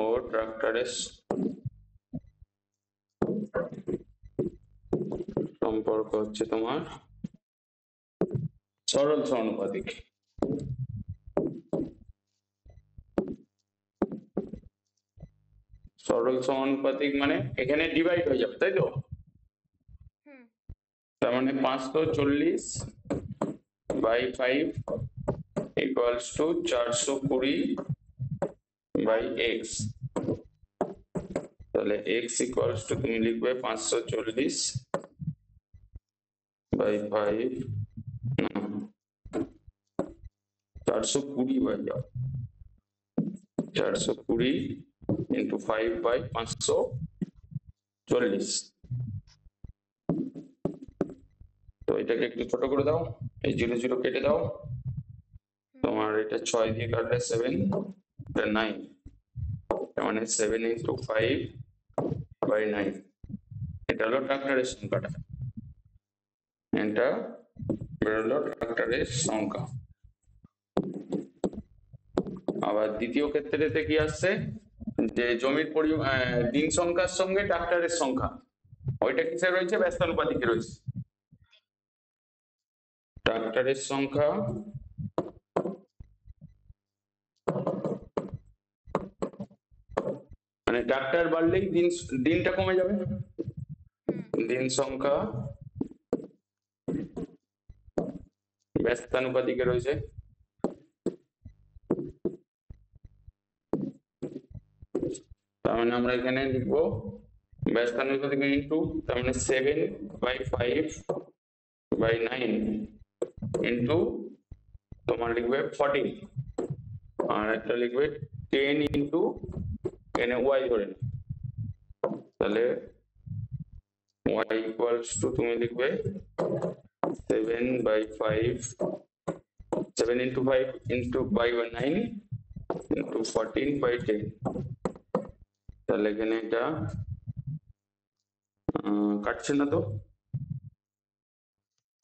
ও ট্রাক্টরের সম্পর্ক হচ্ছে তোমার সরল সমানুপাতিক। সরল সমানুপাতিক মানে এখানে ডিভাইড হয়ে যাবে, তাই তো? হুম তার মানে 540 by 5 equals to 420 by X. তাহলে এক্স ইকুয়ালস টু তুমি লিখবে 540 বাই 5, 420 বাই 420 ইন্টু 5 বাই 540। তো এটাকে একটু ছোট করে দাও, এই 0 0 কেটে দাও, তোমার এটা 6 দিয়ে কাটলে 7, এটা 9, তার মানে 7 ইন্টু 5 বাই 9। এটা হলো ট্রাক্টরের সংখ্যাটা, এটা বেরোলো ট্রাক্টরের সংখ্যা। আবার দ্বিতীয় ক্ষেত্রেতে কি আসছে, যে জমির দিন সংখ্যার সঙ্গে ট্রাক্টরের সংখ্যা, ওইটা কিসে রয়েছে? ব্যস্তানুপাতিকে রয়েছে। ট্রাক্টরের সংখ্যা মানে ট্রাক্টর বাড়লেই দিনটা কমে যাবে, দিন সংখ্যা ব্যস্তানুপাতিকে রয়েছে। তার মানে আমরা এখানে লিখবো ব্যস্তানুপাতিক ইন্টু, তার মানে 7 বাই 5 বাই 9 ইন্টু তোমার লিখবে 14, আর একটা লিখবে 10 ইন্টু এখানে ওয়াই ধরে নাও। তাহলে ওয়াই ইকুয়ালস টু তুমি লিখবে 7 by 5, 7 into 5 into by 9 into 14 by 10। তাহলে এখানে এটা কাটছে না তো?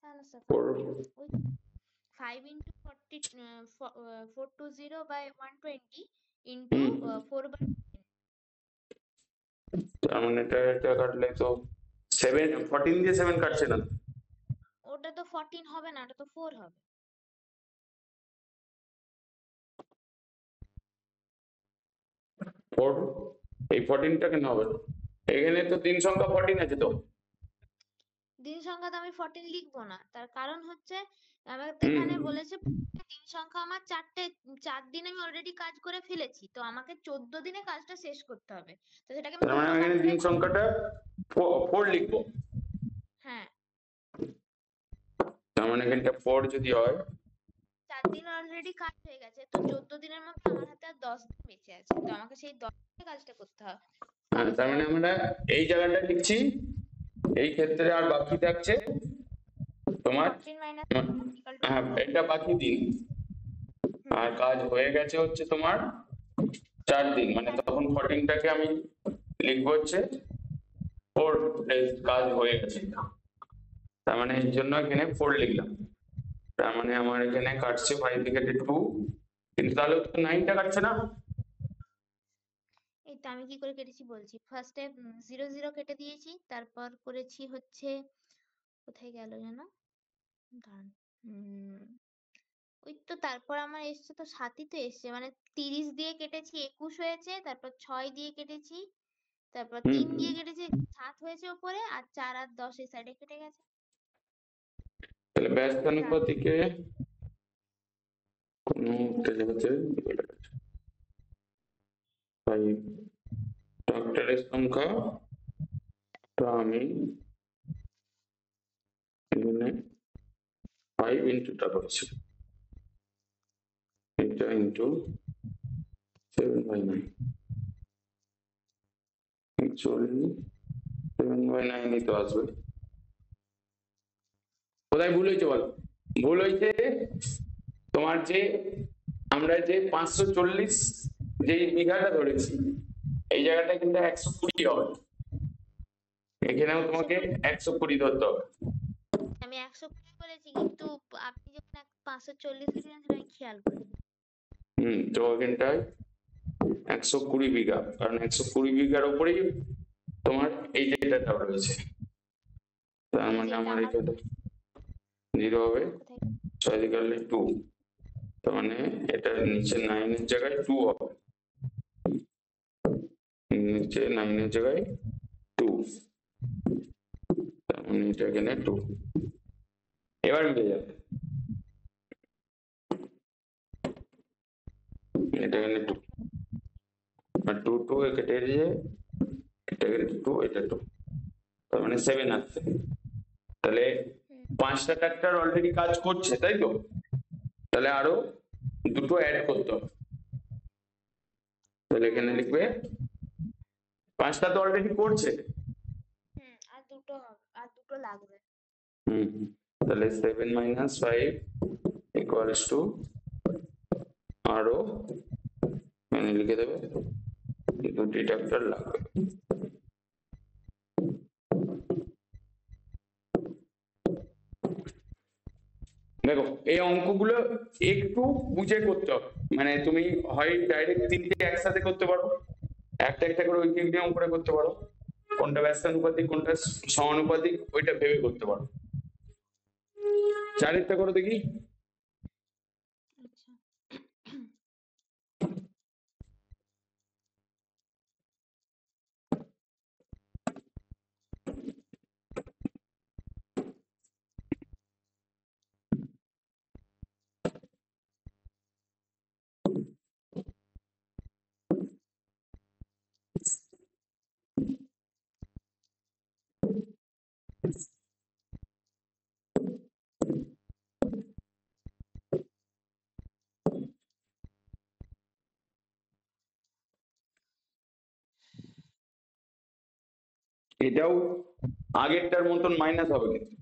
না না sir, 4, 5 into 40, 420 by 120 into 4 by, তার মানে এটা কাটলে তো 7, 14 দিয়ে 7 কাটছে না। ওটা তো 14 হবে না, ওটা তো 4 হবে। 4, এই 14টা কেন হবে না? এখানে তো দিন সংখ্যা 14 আছে তো। দিন সংখ্যা তো আমি 14 লিখবো না, তার কারণ হচ্ছে আমাকে তো এখানে বলেছে দিন সংখ্যা আমার 4 দিন আমি অলরেডি কাজ করে ফেলেছি, তো আমাকে 14 দিনে কাজটা শেষ করতে হবে, তো সেটাকে আমি তার মানে দুটো আমি ভাগ এখানে করে দিন সংখ্যাটা 4 লিখবো। হ্যাঁ, তার মানে এখানটা 4 যদি হয়, 4 দিন অলরেডি কাজ হয়ে গেছে, তো 14 দিনের মধ্যে আমার হাতে আর 10 দিন বেঁচে আছে, তো আমাকে সেই 10 দিনে কাজটা করতে হবে। হ্যাঁ, তার মানে আমরা এই জায়গাটা লিখছি, এই ক্ষেত্রে আর বাকি থাকছে তোমার 14 minus উম, 1 equal to হ্যাঁ এটা বাকি দিন, আর কাজ হয়ে গেছে হচ্ছে তোমার 4 দিন, মানে তখন 14টাকে আমি লিখবো হচ্ছে 4 days কাজ হয়ে গেছে। তার মানে এর জন্য এখানে 4 লিখলাম। তার মানে আমার এখানে কাটছে 5 থেকে 2, কিন্তু তাহলে তো 9টা কাটছে না। এই তো আমি কি করে কেটেছি বলছি। ফার্স্টে 0 0 কেটে দিয়েছি, তারপর করেছি হচ্ছে, কোথায় গেল যেন, দাঁড়ান, ওই তো তারপর আমার এসছে তো 7ই তো এসছে, মানে 30 দিয়ে কেটেছি 21 হয়েছে, তারপর 6 দিয়ে কেটেছি, তারপর হুম 3 দিয়ে কেটেছি 7 হয়েছে ওপরে, আর 4 আর 10 এই সাইডে কেটে গেছে। তাহলে ব্যস্ত চার। অনুপাতিকে কোনো একটা জায়গাতে 5, ডক্টরের সংখ্যা তা আমি এখানে 5 ইন্টুটা করছি, এটা ইন্টু 7/9, অ্যাকচুয়ালি 7/9 তো আসবে। কোথায় ভুল হয়েছে বলো? ভুল হয়েছে তোমার যে আমরা যে 540 যে বিঘাটা ধরেছি, এই জায়গাটা কিন্তু 120 হবে, এখানেও তোমাকে 120 ধরতে হবে। আমি 120 করেছি, কিন্তু আপনি যখন 540 লিখেছেন সেটা আমি খেয়াল করিনি। তো এখানটায় 120 বিঘা, কারণ 120 বিঘার উপরেই তোমার এই জায়গাটা রয়েছে, তার এই মানে যে এটা আমার আমার এখানে 0 হবে, কোথায়, 6 দিয়ে কাটলে 2, তার মানে এটা নিচে 9 এর জায়গায় 2 হবে, নিচে 9 এর জায়গায় 2, তার মানে এটা এখানে 2, এবার মিলে যাবে, এটা এখানে 2, আর 2 2 কেটে দিয়ে এটা এখানে 2, এটা 2, তার মানে 7 আসছে। তাহলে 5টা ট্রাক্টর অলরেডি কাজ করছে, তাই তো? তাহলে আরো দুটো অ্যাড করতে হবে, তাহলে এখানে লিখবে 5টা তো অলরেডি করছে। আর দুটো হবে, আর দুটো লাগবে। হুম, তাহলে 7 - 5 ইকুয়ালস টু আরো, মানে লিখে দেবে দুটি ট্রাক্টর লাগবে। দেখো এই অঙ্কগুলো একটু বুঝে করতে হবে, মানে তুমি হয় ডাইরেক্ট 3টে একসাথে করতে পারো, একটা একটা করে ওই 3টে অঙ্ক করে করতে পারো, কোনটা ব্যস্তানুপাতিক কোনটা সমানুপাতিক ওইটা ভেবে করতে পারো। 4এরটা করো দেখি। আচ্ছা। এটাও আগেরটার মতন মাইনাস হবে কিন্তু।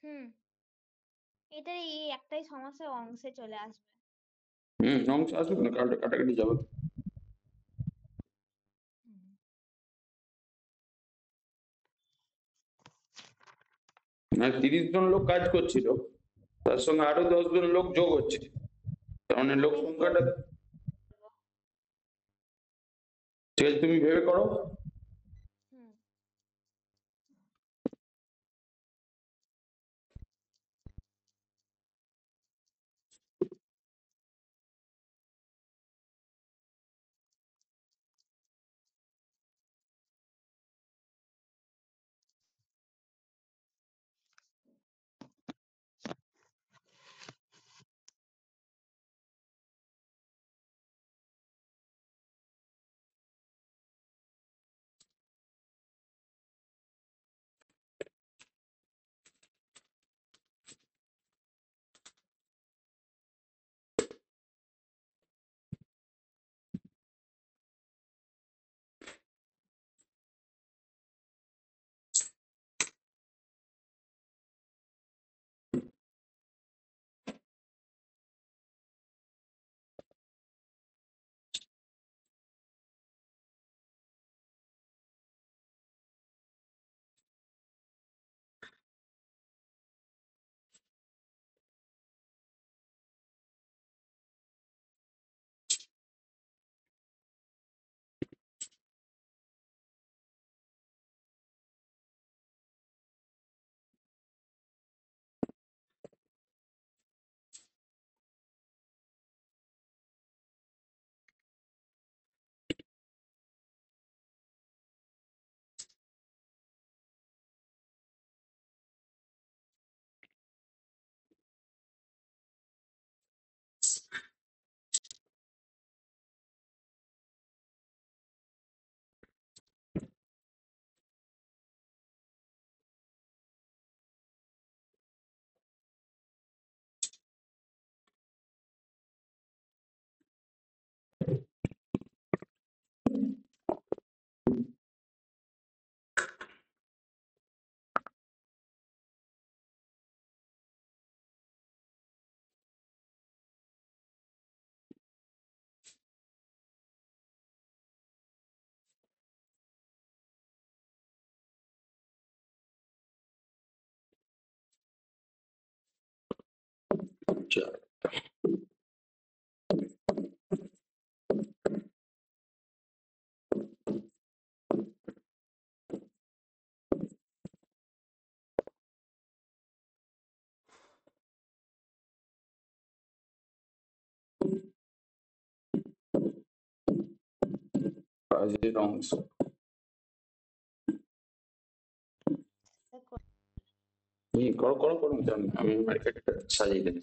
হুম, এটা এই একটাই সমস্যা, অংশে চলে আসবে। অংশ আসুক না, কাটাকাটি যাবে। হুম। মানে 30 জন লোক কাজ করছিল, তার সঙ্গে আরো 10 জন লোক যোগ হচ্ছে, তার মানে লোক আমি লিখে সংখ্যাটা, দেবো। ঠিক আছে তুমি ভেবে করো। হুম। চলো, কাজের অংশ করো করো করো, জানি আমি মার্কেটটা সাজিয়ে দেবো।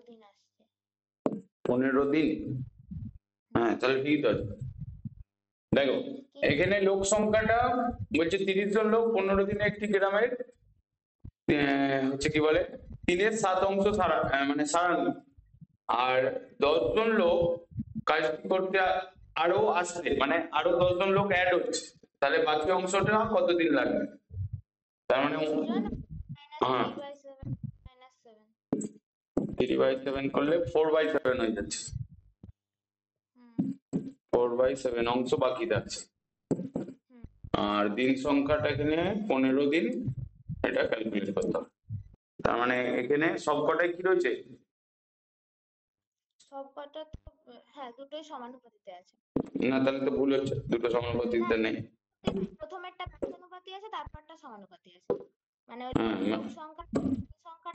দিন আসছে। 15 দিন, হ্যাঁ তাহলে ঠিক আছে। দেখো এখানে লোক সংখ্যাটা বলছে 30 জন লোক 15 দিনে একটি গ্রামের হচ্ছে কি বলে 3/7 অংশ মানে সারানো, আর 10 জন লোক কাজটি করতে আরো আসছে, মানে আরো 10 জন লোক অ্যাড হচ্ছে, তাহলে বাকি অংশটা কতদিন লাগবে? তার মানে হ্যাঁ 3/7 করলে 4/7 হয়ে যাচ্ছে, 4/7 অংশ বাকি থাকছে। আর দিন সংখ্যাটা এখানে 15 দিন, এটা ক্যালকুলেট করতে হবে। তার মানে এখানে সবকটাই কি রয়েছে? সবকটা তো হ্যাঁ দুটোই সমানুপাতিতে আছে। না তাহলে তো ভুল হচ্ছে, দুটো সমানুপাতিতে নেই। প্রথমেরটা ব্যস্তানুপাতি আছে, তারপরটা সমানুপাতি আছে। মানে হ্যাঁ লোক সংখ্যাটা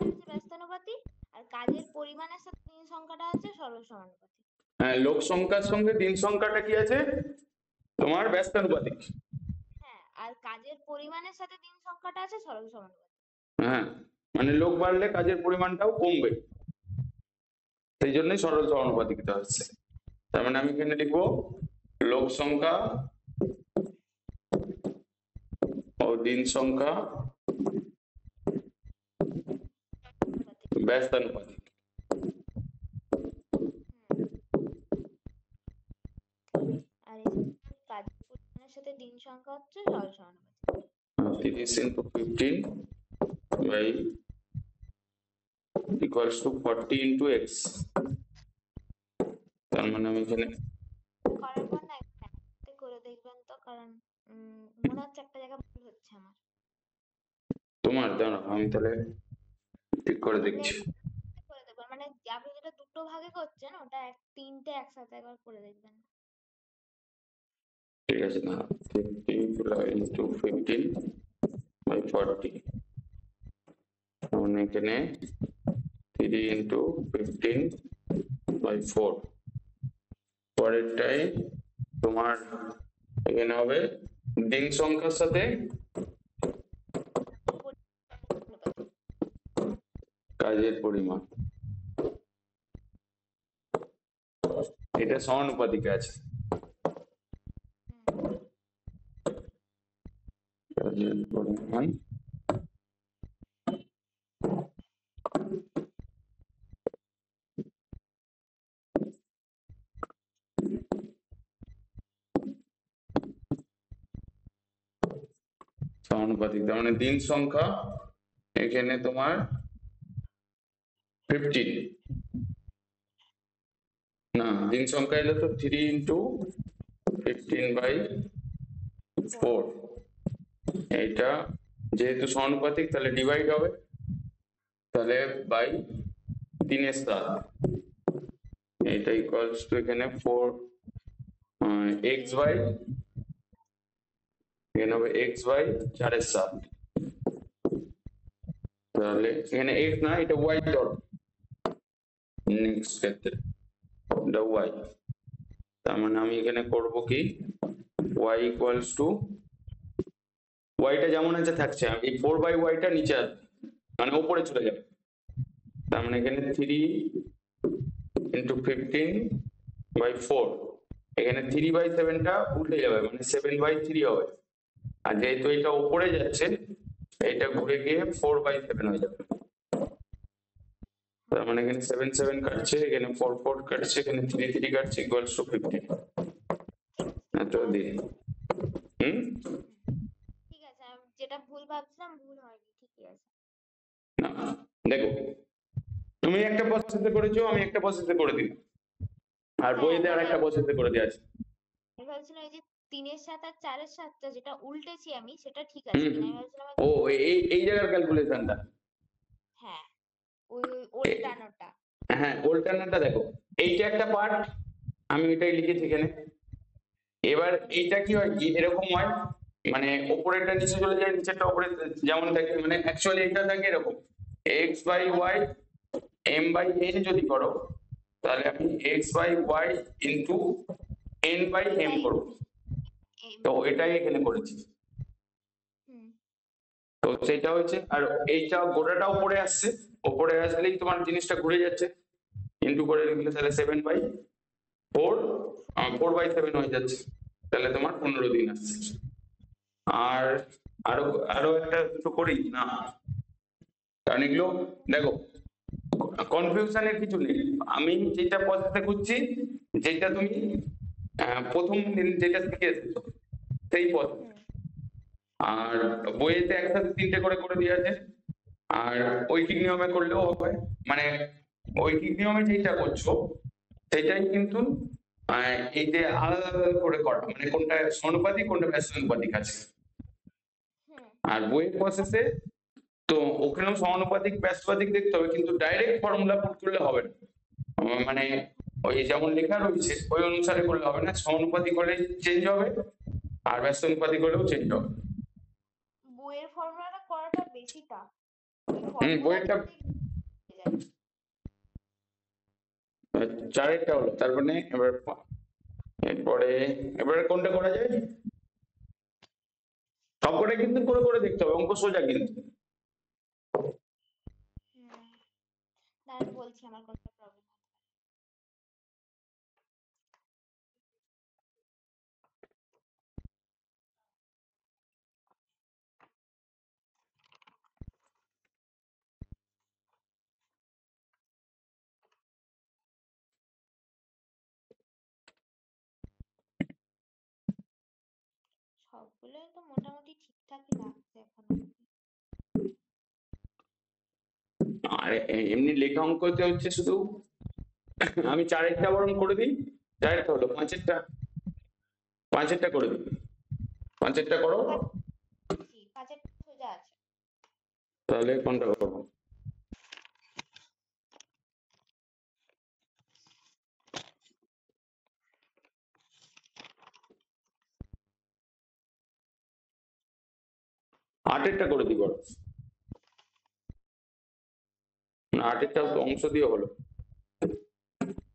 আছে ব্যস্তানুপাতি, আর কাজের পরিমাণের সাথে দিন সংখ্যাটা আছে সরল সমানুপাতি। হ্যাঁ, লোক সংখ্যার সঙ্গে দিন সংখ্যাটা কি আছে তোমার? ব্যস্তানুপাতিক। হ্যাঁ, আর কাজের পরিমাণের সাথে দিন সংখ্যাটা আছে সরল সমানুপাতি। হ্যাঁ, মানে লোক বাড়লে কাজের পরিমাণটাও কমবে, সেই জন্যই সরল সমানুপাতিকতা হচ্ছে। তার মানে আমি এখানে লিখবো লোক সংখ্যা ও দিন সংখ্যা ব্যস্তানুপাতিক। আর এই কাজের পরিমাণের সাথে দিন সংখ্যা হচ্ছে সরল সমানুপাতিক। 30 into 15 by equals to 40 into x। তার মানে আমি এখানে করার পর না একটু করে দেখবেন তো, কারণ মনে হচ্ছে একটা জায়গা ভুল হচ্ছে আমার। তোমার দাঁড়াও আমি তাহলে ঠিক করে দেখছি। করে দেখবেন, মানে আপনি যেটা দুটো ভাগে করছেন ওটা তিনটে একসাথে একবার করে দেখবেন। ঠিক আছে, না 50 into 15 by 40, মানে এখানে 3 into 15 by 4। পরেরটাই তোমার এখানে হবে দিন সংখ্যার সাথে কাজের পরিমাণ, এটা সমানুপাতিক আছে। কাজের পরিমাণ সমানুপাতিক, তার মানে দিন সংখ্যা এখানে তোমার 15, না দিন সংখ্যা এলো তো 3 into 15 by 4। এইটা যেহেতু সমানুপাতিক তাহলে ডিভাইড হবে, তাহলে বাই 3/7, এটা ইকুয়ালস টু এখানে 4 x বাই, এখানে হবে x বাই 4/7। তাহলে এখানে x না, এটা y ধরো, নেক্সট ক্ষেত্রে এটা ওয়াই, তার মানে আমি এখানে করব কি ওয়াই ইকুয়ালস টু ওয়াইটা যেমন আছে থাকছে, এই 4/y নিচে আসবে মানে উপরে চলে যাবে, তার মানে এখানে 3 × 15/4, এখানে 3/7টা উল্টে যাবে মানে 7/3 হবে, আর যেহেতু এটা উপরে যাচ্ছে এটা ঘুরে গিয়ে 4/7 হয়ে যাবে, তার মানে এখানে 7 কাটছে, এখানে 4 কাটছে, এখানে 3 কাটছে, ইকুয়ালস টু 15। এত দিন হুম ঠিক আছে, আমি যেটা ভুল ভাবছিলাম ভুল হয়নি, ঠিকই আছে। না দেখো, তুমি একটা প্রসেসে করেছো, আমি একটা প্রসেসে করে দিলাম, আর হ্যাঁ বইতে আর মানে একটা প্রসেসে করে দেওয়া আছে। আমি ভাবছিলাম এই যে 3-এর 7 আর 4-এর 7টা যেটা উল্টেছি আমি সেটা ঠিক আছে হুম কিনা, আমি ভাবছিলাম ও এই জায়গার ক্যালকুলেশনটা, হ্যাঁ ওই ওল্টানোটা। হ্যাঁ ওল্টারনেটটা দেখো, এইটা একটা পার্ট, আমি এটাই লিখেছি এখানে। এবার এইটা কি হয়, কি এরকম হয়, মানে উপরেরটা নিচে চলে যায়, নিচেরটা উপরে যেমন থাকে, মানে অ্যাকচুয়ালি এটা থাকে এরকম x/y m/n যদি করো, তাহলে আমি x/y ইন্টু n/m তাই করবো, তো এটাই এখানে করেছি। হুম তো সেটা হচ্ছে, আর এইটা গোটাটা উপরে আসছে, উপরে আসলেই তোমার জিনিসটা ঘুরে যাচ্ছে, ইন্টু করে লিখলে তাহলে 7/4, 4/7 হয়ে যাচ্ছে, তাহলে তোমার 15 দিন আসছে। আর আরো আরো একটা কিছু করি না, কারণ এগুলো দেখো কনফিউশনের কিছু নেই, আমি যেটা পথে করছি, যেটা তুমি প্রথম দিন যেটা শিখে এসেছো সেই পথ, হুম আর বইয়েতে একসাথে 3টে করে করে দিয়ে আছে, আর ঐকিক নিয়মে করলেও হবে, মানে ঐকিক নিয়মে যেটা করছো সেটাই কিন্তু এই যে আলাদা আলাদা করে করা, মানে কোনটা সমানুপাতিক কোনটা ব্যস্তানুপাতিক আছে, হুম আর বইয়ের প্রসেসে তো ওখানেও সমানুপাতিক ব্যস্তানুপাতিক দেখতে হবে, কিন্তু ডাইরেক্ট ফর্মুলা পুট করলে হবে না, মানে ওই যেমন লেখা রয়েছে ওই অনুসারে করলে হবে না, সমানুপাতিক হলে চেঞ্জ হবে আর ব্যস্তানুপাতিক হলেও চেঞ্জ হবে। বইয়ের ফর্মুলাটা করাটা বেশি টাফ, ওই বইয়েরটা ফর্মুলাটাতে যায়। চারেরটা হলো, তার মানে এবার এরপরে এবারে কোনটা করা যায়, সবকটাই কিন্তু করে করে দেখতে হবে, অঙ্ক সোজা কিন্তু। দাঁড়ান বলছি আমার কোনটা প্রবলেম। সবগুলোই তো মোটামুটি ঠিকঠাকই লাগছে এখন অব্দি। আর এমনি লেখা অঙ্কতে হচ্ছে শুধু, আমি চারেরটা বরং করে দিই, চারেরটা হলো পাঁচেরটা করে দিই, পাঁচেরটা করো, পাঁচেরটা সোজা আছে। তাহলে কোনটা করবো, আটেরটা করে দিই বরং, না আটেরটা তো অংশ দিয়ে হলো,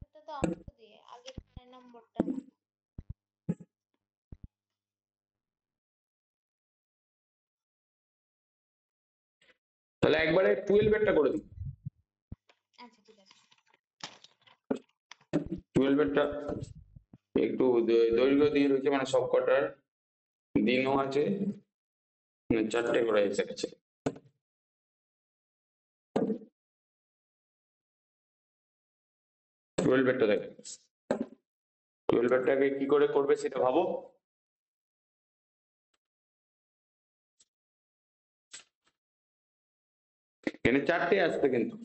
এটা তো অঙ্ক দিয়ে আগে 4 নম্বরটা। তাহলে একবারে 12-এরটা করে দিই, আচ্ছা ঠিক আছে। 12-এরটা একটু দৈর্ঘ্য দিয়ে রয়েছে, মানে সব কটার দিনও আছে, মানে 4টে করে এসে গেছে। 12-এরটা দেখে, 12-এরটাকে কি করে করবে সেটা ভাবো। এখানে 4টে আসবে কিন্তু,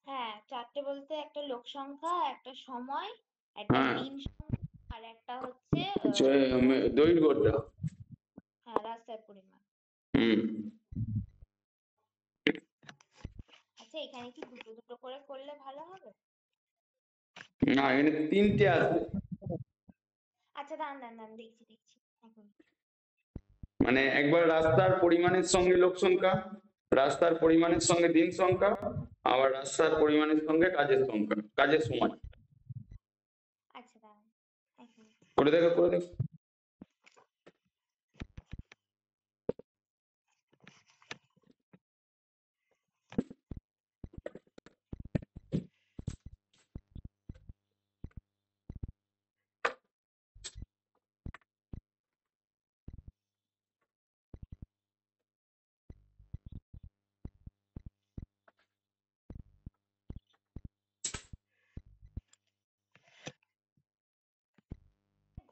হ্যাঁ 4টে বলতে একটা লোক সংখ্যা, একটা সময়, একটা হ্যাঁ দিন সংখ্যা, আর একটা হচ্ছে দৈর্ঘ্যটা, হ্যাঁ রাস্তার পরিমাণ। হুম আচ্ছা এখানে কি দুটো দুটো করে করলে ভালো হবে? না, এখানে তিনটে আসবে। আচ্ছা দাঁড়ান দাঁড়ান দাঁড়ান, দেখছি দেখছি এক মিনিট। মানে একবার রাস্তার পরিমাণের সঙ্গে লোক সংখ্যা, রাস্তার পরিমাণের সঙ্গে দিন সংখ্যা, আবার রাস্তার পরিমাণের সঙ্গে কাজের সংখ্যা, কাজের সময়। আচ্ছা দাঁড়ান এক মিনিট। করে দেখো, করে দেখো।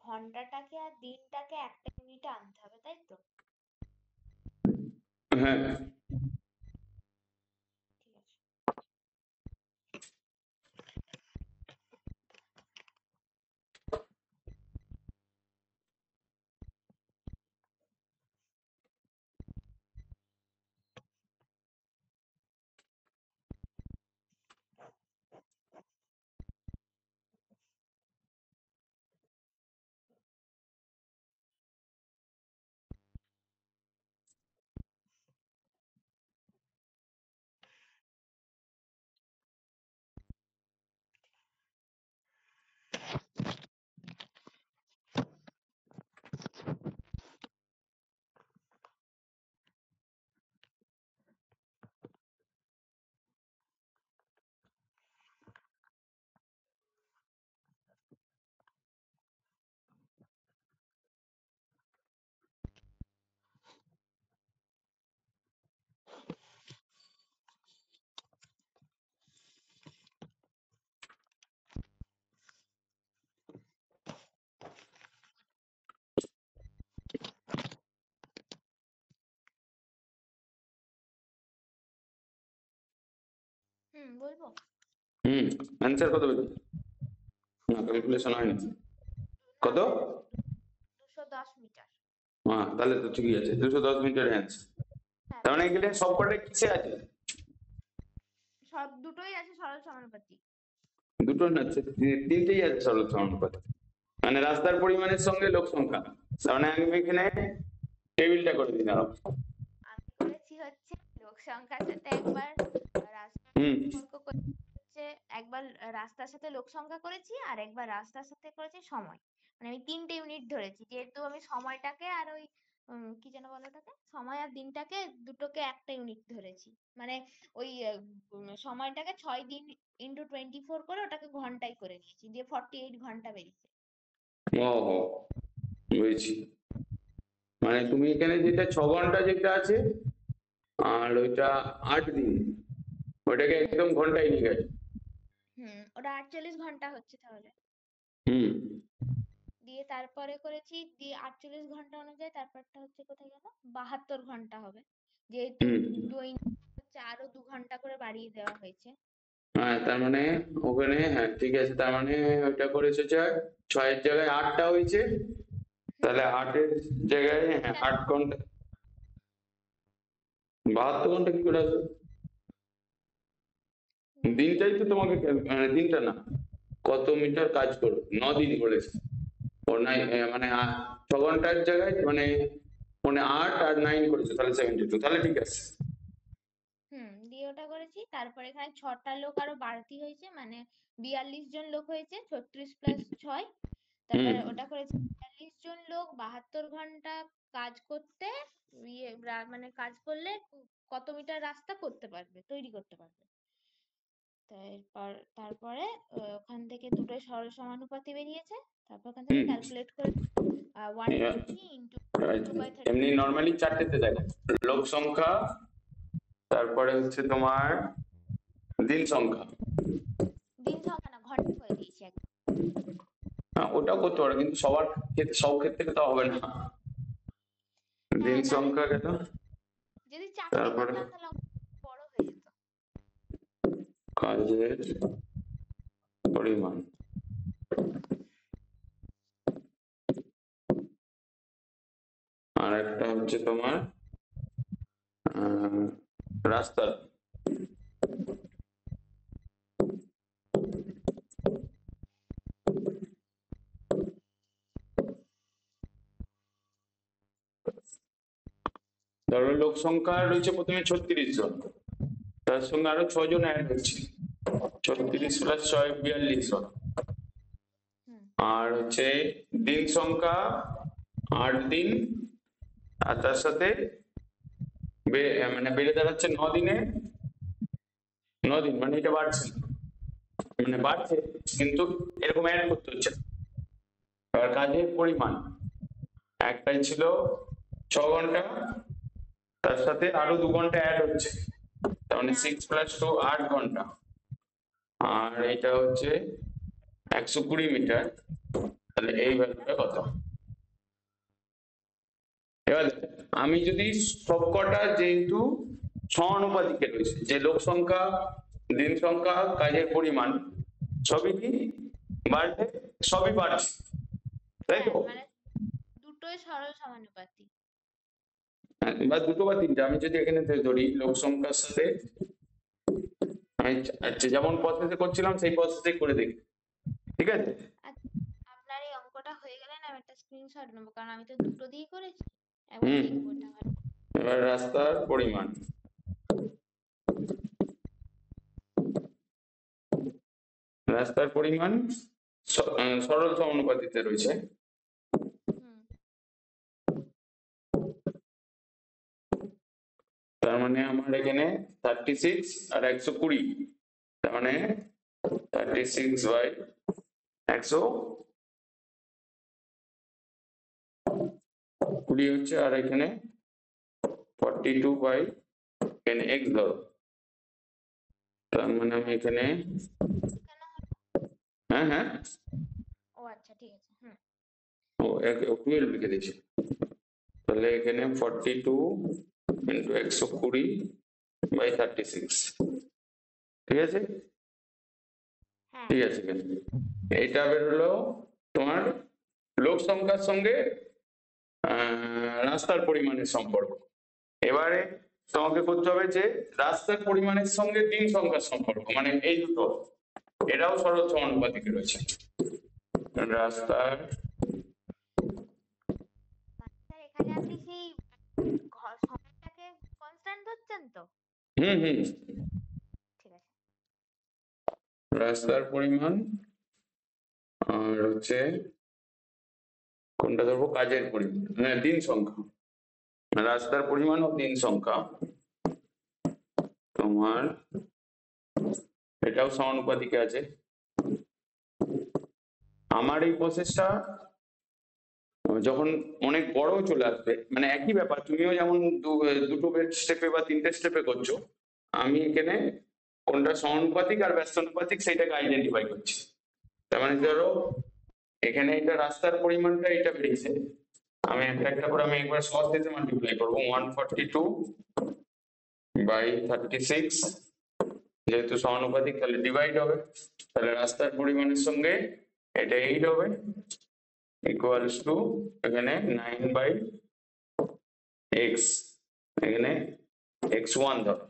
ঘন্টাটাকে আর দিনটাকে একটা ইউনিটে আনতে হবে তাই তো? হ্যাঁ। ঠিক আছে। বলবো। অ্যান্সার কত পেয়েছো? না, ক্যালকুলেশন হয়নি। না কত? 210 মিটার। হ্যাঁ, তাহলে তো ঠিকই আছে, 210 মিটার অ্যান্সার। হ্যাঁ তার মানে তাহলে এগুলো সবকটা কিসে আছে? সব দুটোই আছে সরল সমানুপাতিক। দুটো না, তিনটেই আছে সরল সমানুপাত। মানে রাস্তার পরিমাণের সঙ্গে লোক সংখ্যা। তার মানে আমি এখানে টেবিলটা করে দিলাম। আমি করেছি হচ্ছে লোক সংখ্যার সাথে একবার রাস্তার হুম। সম্পর্ক হচ্ছে, একবার রাস্তার সাথে লোক সংখ্যা করেছি আর একবার রাস্তার সাথে করেছি সময়। মানে আমি তিনটে ইউনিট ধরেছি, যেহেতু আমি সময়টাকে আর ওই কি যেন বলো ওটাকে, সময় আর দিনটাকে দুটোকে একটা ইউনিট ধরেছি। মানে ওই সময়টাকে 6 দিন ইন্টু 24 করে ওটাকে ঘন্টায় করে নিয়েছি, দিয়ে 48 ঘন্টা বেরিয়েছে। ও, বুঝেছি। মানে তুমি এখানে যেটা 6 ঘন্টা যেটা আছে, আর ওইটা 8 দিন, ওইটাকে হুম একদম ঘন্টায় নিয়ে গেছে। ওটা 48 ঘন্টা হচ্ছে তাহলে। হুম। দিয়ে তারপরে করেছি, দিয়ে 48 ঘন্টা অনুযায়ী তারপরটা হচ্ছে কোথায় গেল, 72 ঘন্টা হবে, যেহেতু হুম। দৈনিক হচ্ছে আরো 2 ঘন্টা করে বাড়িয়ে দেওয়া হয়েছে। হ্যাঁ, তার মানে ওখানে, হ্যাঁ ঠিক আছে, তার মানে ওইটা করেছে 6, 6-এর জায়গায় 8টা হয়েছে। হুম তাহলে 8-এর জায়গায়, হ্যাঁ, দিনটা 8 ঘন্টা। 72 ঘন্টা কি করে আসবে? দিনটাই তো তোমাকে মানে দিনটা না, কত মিটার কাজ করো, 9 দিন বলেছে। ও নাই, মানে 6 ঘন্টার জায়গায় মানে 8 আর 9 করেছে, তাহলে 72, তাহলে ঠিক আছে। দিয়ে ওটা করেছি, তারপরে এখানে 6টা লোক আরো বাড়তি হয়েছে, মানে 42 জন লোক হয়েছে, 36 + 6। হুম। তারপরে ওটা করেছি 42 জন লোক 72 ঘন্টা কাজ করতে, মানে কাজ করলে কত মিটার রাস্তা করতে পারবে, তৈরি করতে পারবে। তারপরে ওখান থেকে দুটোই সরল সমানুপাতি বেরিয়েছে। তারপর ওখান থেকে হুম। ক্যালকুলেট করে 120 ইন্টু 2/30। এমনি নর্মালি চারটেতে দেখো, লোক সংখ্যা, তারপরে হচ্ছে তোমার দিন সংখ্যা। দিন সংখ্যা না, ঘন্টা করে দিয়েছি একদম। হ্যাঁ, ওটাও করতে পারো, কিন্তু সবার ক্ষেত্রে, সব ক্ষেত্রে তো হবে না। দিন হ্যাঁ তাহলে সংখ্যা গেল, যদি চারটে তারপরে করতাম তাহলে অঙ্ক বড় হয়ে যেত। কাজের পরিমাণ, আর একটা হচ্ছে তোমার রাস্তার ধরো লোক সংখ্যা রয়েছে প্রথমে 36 জন, তার সঙ্গে আরো 6 জন অ্যাড হচ্ছে, 36 প্লাস 6 42 জন। হুম আর হচ্ছে দিন সংখ্যা 8 দিন, আর তার সাথে মানে বেড়ে দাঁড়াচ্ছে 9 দিনে, 9 দিন মানে এটা বাড়ছে না। মানে বাড়ছে কিন্তু এরকম অ্যাড করতে হচ্ছে না। এবার কাজের পরিমাণ একটাই ছিল 6 ঘন্টা, তার সাথে আরো 2 ঘন্টা অ্যাড হচ্ছে, তার মানে 6 প্লাস 2 8 ঘন্টা। আর এটা হচ্ছে 120 মিটার, তাহলে এই ভ্যালুটা কত? এবার দেখো, আমি যদি সবকটা যেহেতু সমানুপাতিকে রয়েছে, যে লোক সংখ্যা, দিন সংখ্যা, কাজের পরিমাণ সবই কি বাড়বে, সবই বাড়ছে, তাই হ্যাঁ তো? মানে দুটোই সরল সমানুপাতিক। বা দুটো বা তিনটা, আমি যদি এখানে ধরি লোক সংখ্যার সাথে আমি আচ্ছা যেমন প্রসেসে করছিলাম সেই প্রসেসে করে দেখি, ঠিক আছে? আচ্ছা, আপনার এই অঙ্কটা হয়ে গেলে না আমি একটা স্ক্রিনশট নেবো, কারণ আমি তো দুটো দিয়ে করেছি, একবার হুম। দেখবো ওটা ভালো। এবার রাস্তার পরিমাণ, রাস্তার পরিমাণ সরল সমানুপাতিতে রয়েছে। হুম তার মানে আমার এখানে 36 আর 120, তার মানে 36 বাই 120 হচ্ছে, আর এখানে 42 বাই এখানে x ধরো, তার মানে আমি এখানে কেন হলো? হ্যাঁ হ্যাঁ ও আচ্ছা ঠিক আছে। হুম 12 লিখে দিয়েছি, তাহলে এখানে 42 ইন্টু 120 বাই 36, ঠিক আছে? হ্যাঁ ঠিক আছে এখানে এইটা বেরোলো তোমার লোক সংখ্যার সঙ্গে রাস্তার পরিমাণের সম্পর্ক। এবারে তোমাকে করতে হবে যে রাস্তার পরিমাণের সঙ্গে দিন সংখ্যার সম্পর্ক, মানে এই দুটো এটাও সরল সমানুপাতিকে রয়েছে। রাস্তার স্যার এখানে আপনি সেই সময়টাকে কনস্ট্যান্ট ধরছেন তো? হুম ঠিক আছে। রাস্তার পরিমাণ আর হচ্ছে কোনটা ধরবো, কাজের পরিমাণ, হ্যাঁ দিন সংখ্যা, রাস্তার পরিমাণ ও দিন সংখ্যা তোমার এটাও সমানুপাতিকে আছে। আমার এই প্রসেসটা যখন অনেক বড় চলে আসবে, মানে একই ব্যাপার, তুমিও যেমন দুটো স্টেপে বা তিনটে স্টেপে করছো, আমি এখানে কোনটা সমানুপাতিক আর ব্যস্তানুপাতিক সেটাকে আইডেন্টিফাই করছি। তার মানে হ্যাঁ ধরো এখানে এটা রাস্তার পরিমাণটা এটা বেড়েছে, আমি একটা একটা করে আমি একবার সহজে মাল্টিপ্লাই করবো, 142 বাই 36, যেহেতু সমানুপাতিক তাহলে ডিভাইড হবে, তাহলে রাস্তার পরিমাণের সঙ্গে এটা 8 হবে, ইকুয়ালস টু এখানে 9 বাই এক্স, এখানে x1 ধরো,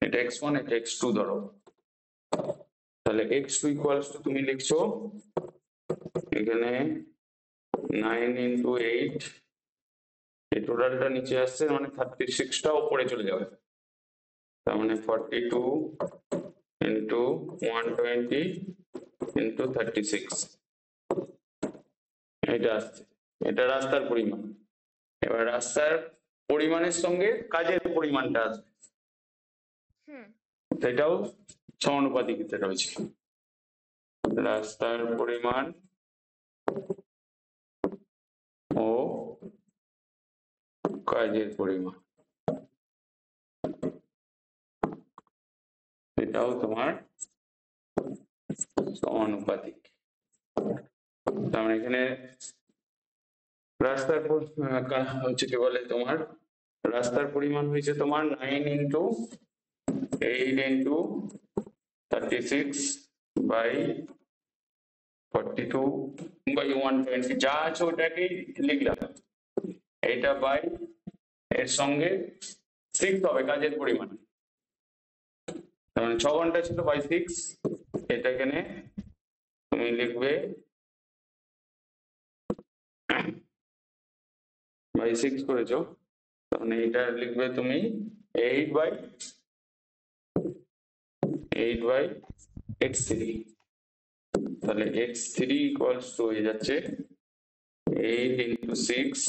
এটা x1 এটা x2 ধরো, তাহলে x2 ইকুয়ালস টু তুমি লিখছো এখানে 9 ইন্টু 8, এই টোটালটা নিচে আসছে মানে 36টা উপরে চলে যাবে, তার মানে 42 ইন্টু 120 ইন্টু 36, এটা আসছে, এটা রাস্তার পরিমাণ। এবার রাস্তার পরিমাণের সঙ্গে কাজের পরিমাণটা আসবে, হুম সেটাও সমানুপাতিকতে রয়েছে, রাস্তার পরিমাণ ও কাজের পরিমাণ, এটাও তোমার সমানুপাতিক। তার মানে এখানে রাস্তার হচ্ছে কি বলে তোমার রাস্তার পরিমাণ হয়েছে তোমার 9 ইন্টু 8 ইন্টু 36 বাই 42 বাই 120, যা আছে ওটাকেই লিখলাম, এইটা বাই এর সঙ্গে 6 হবে কাজের পরিমাণ, তার মানে 6 ঘন্টা ছিল বাই 6, এটা এখানে তুমি লিখবে বাই 6 করেছো, মানে এটা লিখবে তুমি 8/x3, তাহলে x3 ইকুয়ালস টু হয়ে যাচ্ছে 8 × 6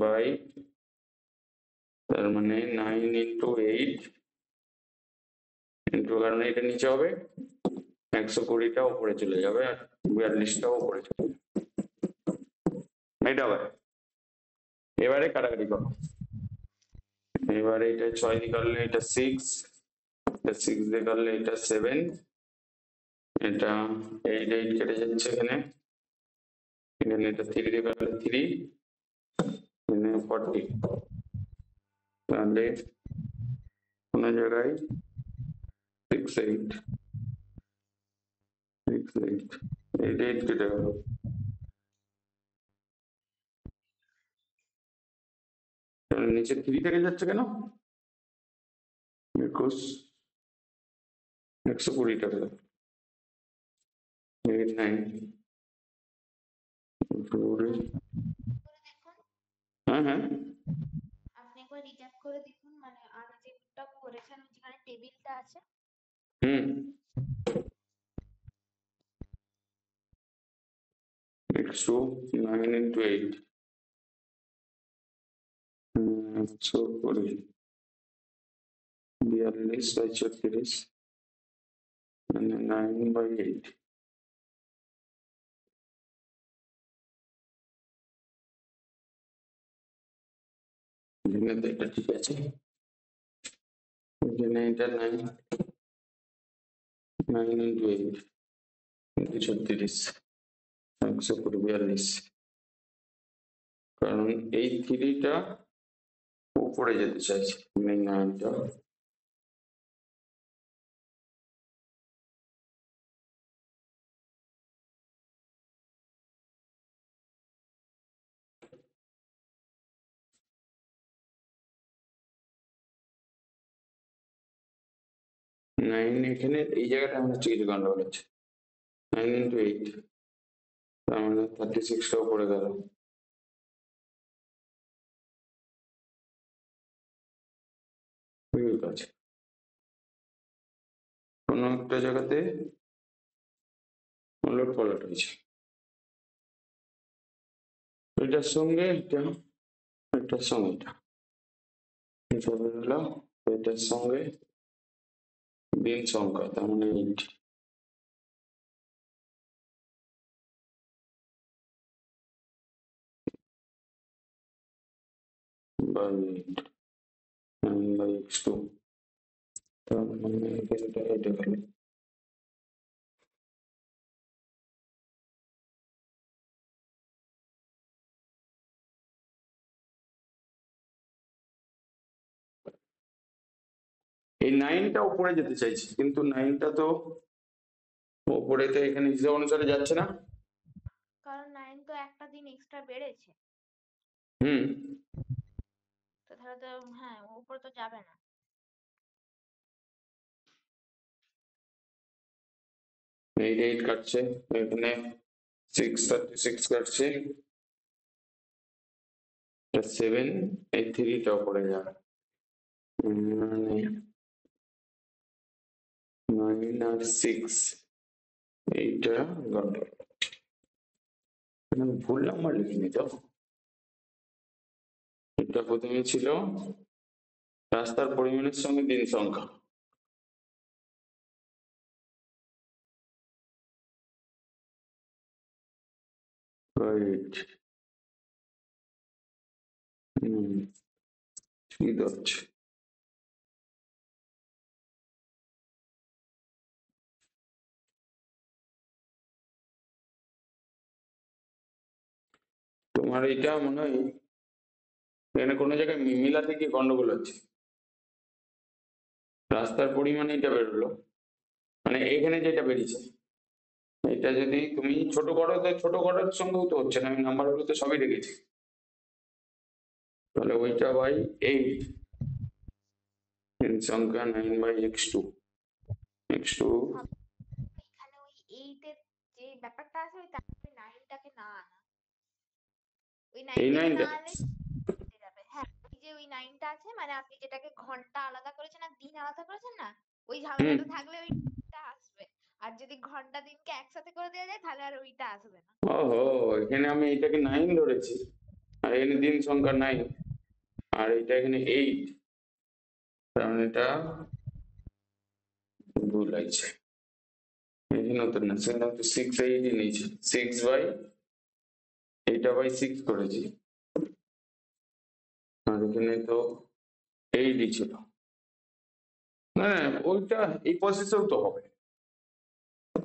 বাই, তার মানে 9 × 8 ইন্টু, কারণ এটা নিচে হবে 120টা উপরে চলে যাবে আর 42টাও উপরে চলে যাবে। এটা আবার এবারে কাটাকাটি করো। এবারে এটা 6 দিয়ে কাটলে এটা 6, এটা 6 দিয়ে কাটলে এটা 7, এটা 8 কেটে যাচ্ছে এখানে, এখানে এটা 3 দিয়ে কাটলে 3, এখানে 40, তাহলে কোন জায়গায় 6 8 8 কেটে গেল। নিচে 3 থেকে যাচ্ছে কেন? 21 120 টাকা 8 9 করে দেখুন, হ্যাঁ হ্যাঁ আপনি একবার রিচার্জ করে দেখুন, মানে আগে যেটা করেছেন যেখানে টেবিলটা আছে। হুম 9 × 8 120, 42/36 মানে 9/8, এখানে তো এটা ঠিক আছে, এখানে এটা 9 × 8 36 142, কারণ এই 3টা উপরে যেতে চাইছে, মানে 9টা এখানে এই জায়গাটা আমার হচ্ছে কিছু গন্ডগোল আছে। 9 × 8 তার মানে 36টা উপরে গেল, ঠিক আছে। কোনো একটা জায়গাতে উলট পালট হয়েছে, এটার সঙ্গে এটা, এটার সঙ্গে এটা হলো এটার সঙ্গে দিন সংখ্যা, তার মানে 8 by 8 9/x2, তার মানে এটা এটা গেল। এই 9টা উপরে যেতে চাইছে, কিন্তু 9টা তো উপরে তো এখানে হিসাব অনুসারে যাচ্ছে না। কারণ 9 তো একটা দিন এক্সট্রা বেড়েছে, হুম তো তাহলে তো হ্যাঁ উপরে তো যাবে না। 8 8 কাটছে, এখানে 6 36 কাটছে, 7, এই 3টা উপরে যাবে, মানে 9 আর 6 এইটা গন্ডগোল, আমি ভুল নাম্বার লিখিনি তো। এটা প্রথমে ছিল রাস্তার পরিমাণের সঙ্গে দিন সংখ্যা, রাইট, ঠিক আছে। তোমার এটা মনে হয় এখানে কোনো জায়গায় মিলাতে গিয়ে গন্ডগোল হচ্ছে, রাস্তার পরিমাণে এটা বেরোলো, মানে এখানে যেটা বেরিয়েছে এটা যদি তুমি ছোট করো তো ছোট করার সঙ্গেও তো হচ্ছে না, আমি নাম্বার গুলো তো সবই রেখেছি, তাহলে ওইটা বাই 8 সংখ্যা 9/x2 x2 এখানে ওই 8 এর যে ব্যাপারটা আছে ওই 9টাকে না আনা, ওই এই 9টাকে না 9টা আনলে নাইনটা আছে, মানে আপনি যেটাকে ঘন্টা আলাদা করেছেন আর দিন আলাদা করেছেন না, ওই হুম ঝামেলাটা থাকলে ওইটা আসবে। আর যদি ঘন্টা দিনকে একসাথে করে দেওয়া যায় তাহলে আর ওইটা আসবে না। ওহো, এখানে আমি এটাকে 9 ধরেছি, আর এখানে দিন সংখ্যা 9, আর এটা এখানে 8, তার মানে এটা ভুল আছে। এখানে তো না, সেখানে তো 6 8 নিয়েছি, 6 বাই এইটা বাই 6 করেছি, আর এখানে তো 8 ছিল। হ্যাঁ, ওইটা এই প্রসেসেও তো হবে,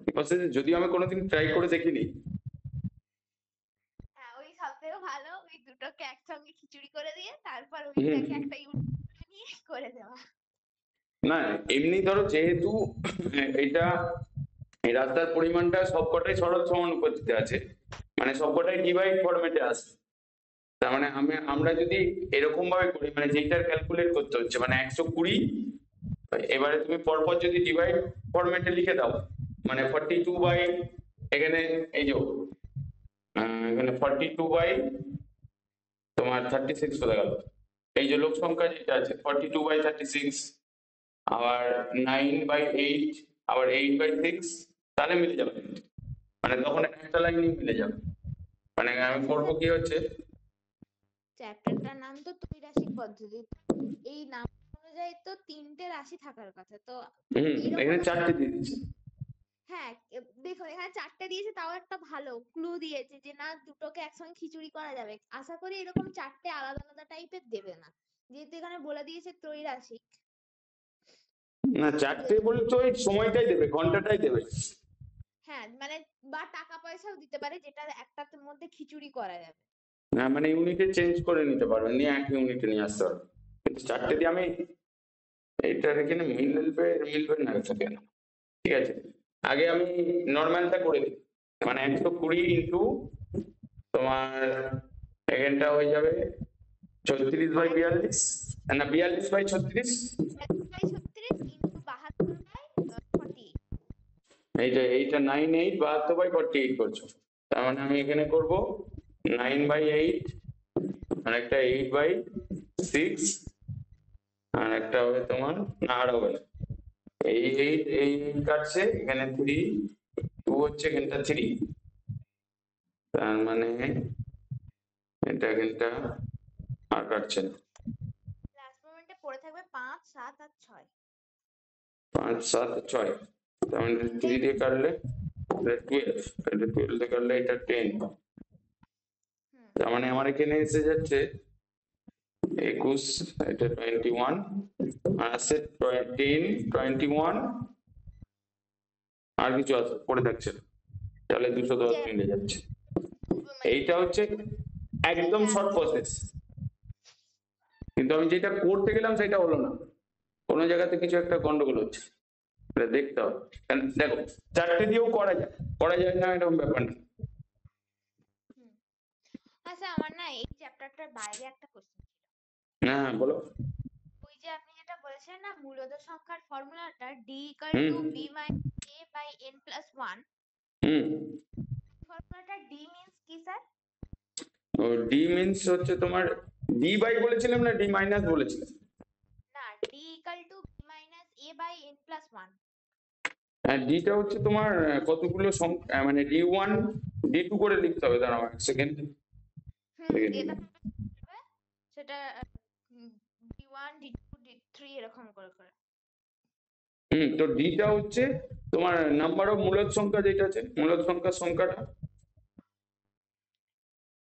এই প্রসেসে যদি আমি কোনোদিন ট্রাই করে দেখিনি। হ্যাঁ, ওই সবথেকে ভালো ওই দুটোকে একসঙ্গে খিচুড়ি করে দিয়ে তারপর হুম ওইটাকে একটা ইউটিউব নিয়ে করে দেওয়া। না, এমনি ধরো যেহেতু এটা এই রাস্তার পরিমাণটা সবকটাই সরল সমানুপাতিতে আছে, মানে সবকটাই ডিভাইড ফরম্যাটে আসে, তার মানে আমরা যদি এরকম ভাবে করি, মানে যেটার ক্যালকুলেট করতে হচ্ছে মানে 120, এবারে তুমি পরপর যদি ডিভাইড ফরম্যাটে লিখে দাও, মানে 42 বাই, এখানে এই যে এখানে 42 বাই তোমার 36 হয়ে গেল, এই যে লোক সংখ্যা যেটা আছে 42 বাই 36, আবার 9 বাই 8, আবার 8 বাই 6, তাহলে মিলে যাবে, মানে তখন একটা লাইনই মিলে যাবে। মানে আমি আচ্ছা করবো স্যার, কি হচ্ছে, চ্যাপ্টারটার নাম তো ত্রৈরাশিক পদ্ধতি, এই নাম অনুযায়ী তো তিনটে রাশি থাকার কথা, তো এরকম এখানে একটা, 4টে দিয়ে দিচ্ছি। হ্যাঁ দেখুন এখানে চারটে দিয়েছে, তাও একটা ভালো ক্লু দিয়েছে যে না দুটোকে একসঙ্গে খিচুড়ি করা যাবে। আশা করি এরকম চারটে আলাদা আলাদা টাইপের দেবে না, যেহেতু এখানে বলে দিয়েছে ত্রৈরাশিক। না, 4টে বলে তো এই সময়টাই দেবে, ঘন্টাটাই দেবে। হ্যাঁ মানে, বা টাকা পয়সাও দিতে পারে যেটা একটার মধ্যে খিচুড়ি করা যাবে। না মানে ইউনিটে চেঞ্জ করে নিতে পারবেন, নিয়ে এক ইউনিটে নিয়ে আসতে পারবেন, কিন্তু 4টে দিয়ে আমি এইটার এখানে মিলবে না এটা কেন। ঠিক আছে, আগে আমি নর্মালটা করে দিই, মানে 120 ইন্টু তোমার এখানটা হয়ে যাবে 36 বাই 42, না 42 বাই 36, 36 ইন্টু 72 বাই 48। এইটা 9 8 72 বাই 48 করছো, তার মানে আমি এখানে করব 9 বাই 8, আর একটা 8 বাই 6, আর একটা হবে তোমার, না আর হবে না, এই 8 এই 8 কাটছে, এখানে 3 2 হচ্ছে, এখানটা 3, তার মানে এখানটা আর কাটছে না, লাস্ট মোমেন্টে পড়ে থাকবে 5 7 আর 6। 5 7 6, তার মানে 3 দিয়ে কাটলে এটা 12, এটা 12 দিয়ে কাটলে এটা 10, হুম, তার মানে আমার এখানে এসে যাচ্ছে 21, এটা 21, আর আছে 10 21, আর কিছু আছে পড়ে থাকছে না, তাহলে 210 যে মিলে যাচ্ছে। মানে এইটা হচ্ছে একদম শর্ট প্রসেস, কিন্তু আমি যেটা করতে গেলাম সেটা হলো না, কোনো জায়গাতে কিছু একটা গন্ডগোল হচ্ছে, এটা দেখতে হবে। কারণ দেখো 4টে দিয়েও করা যায় না এরকম ব্যাপার না। হুম। আচ্ছা আমার না এই চ্যাপ্টারটার বাইরে একটা কোশ্চেন ছিল। হ্যাঁ হ্যাঁ, বলো। ওই যে আপনি যেটা বলেছিলেন না মূলদ সংখ্যার ফর্মুলাটা d ইকাল হুম to b minus a by n plus 1, হুম ফর্মুলাটা d মিন্স কি স্যার? ও ডি মিনস হচ্ছে তোমার, ডি বাই বলেছিলাম না ডি মাইনাস বলেছিলাম? না, d equal to b minus a by n plus 1। হ্যাঁ, ডিটা হচ্ছে তোমার কতগুলো মানে D1 D2 করে লিখতে হবে, দাঁড়াও এক সেকেন্ড হুম, দেখে যেটা নিই। হবে সেটা d1 d2 d3 এরকম করে করে। তো ডিটা হচ্ছে তোমার নাম্বার অফ মূলদ সংখ্যা, যেটা আছে মূলদ সংখ্যাটা।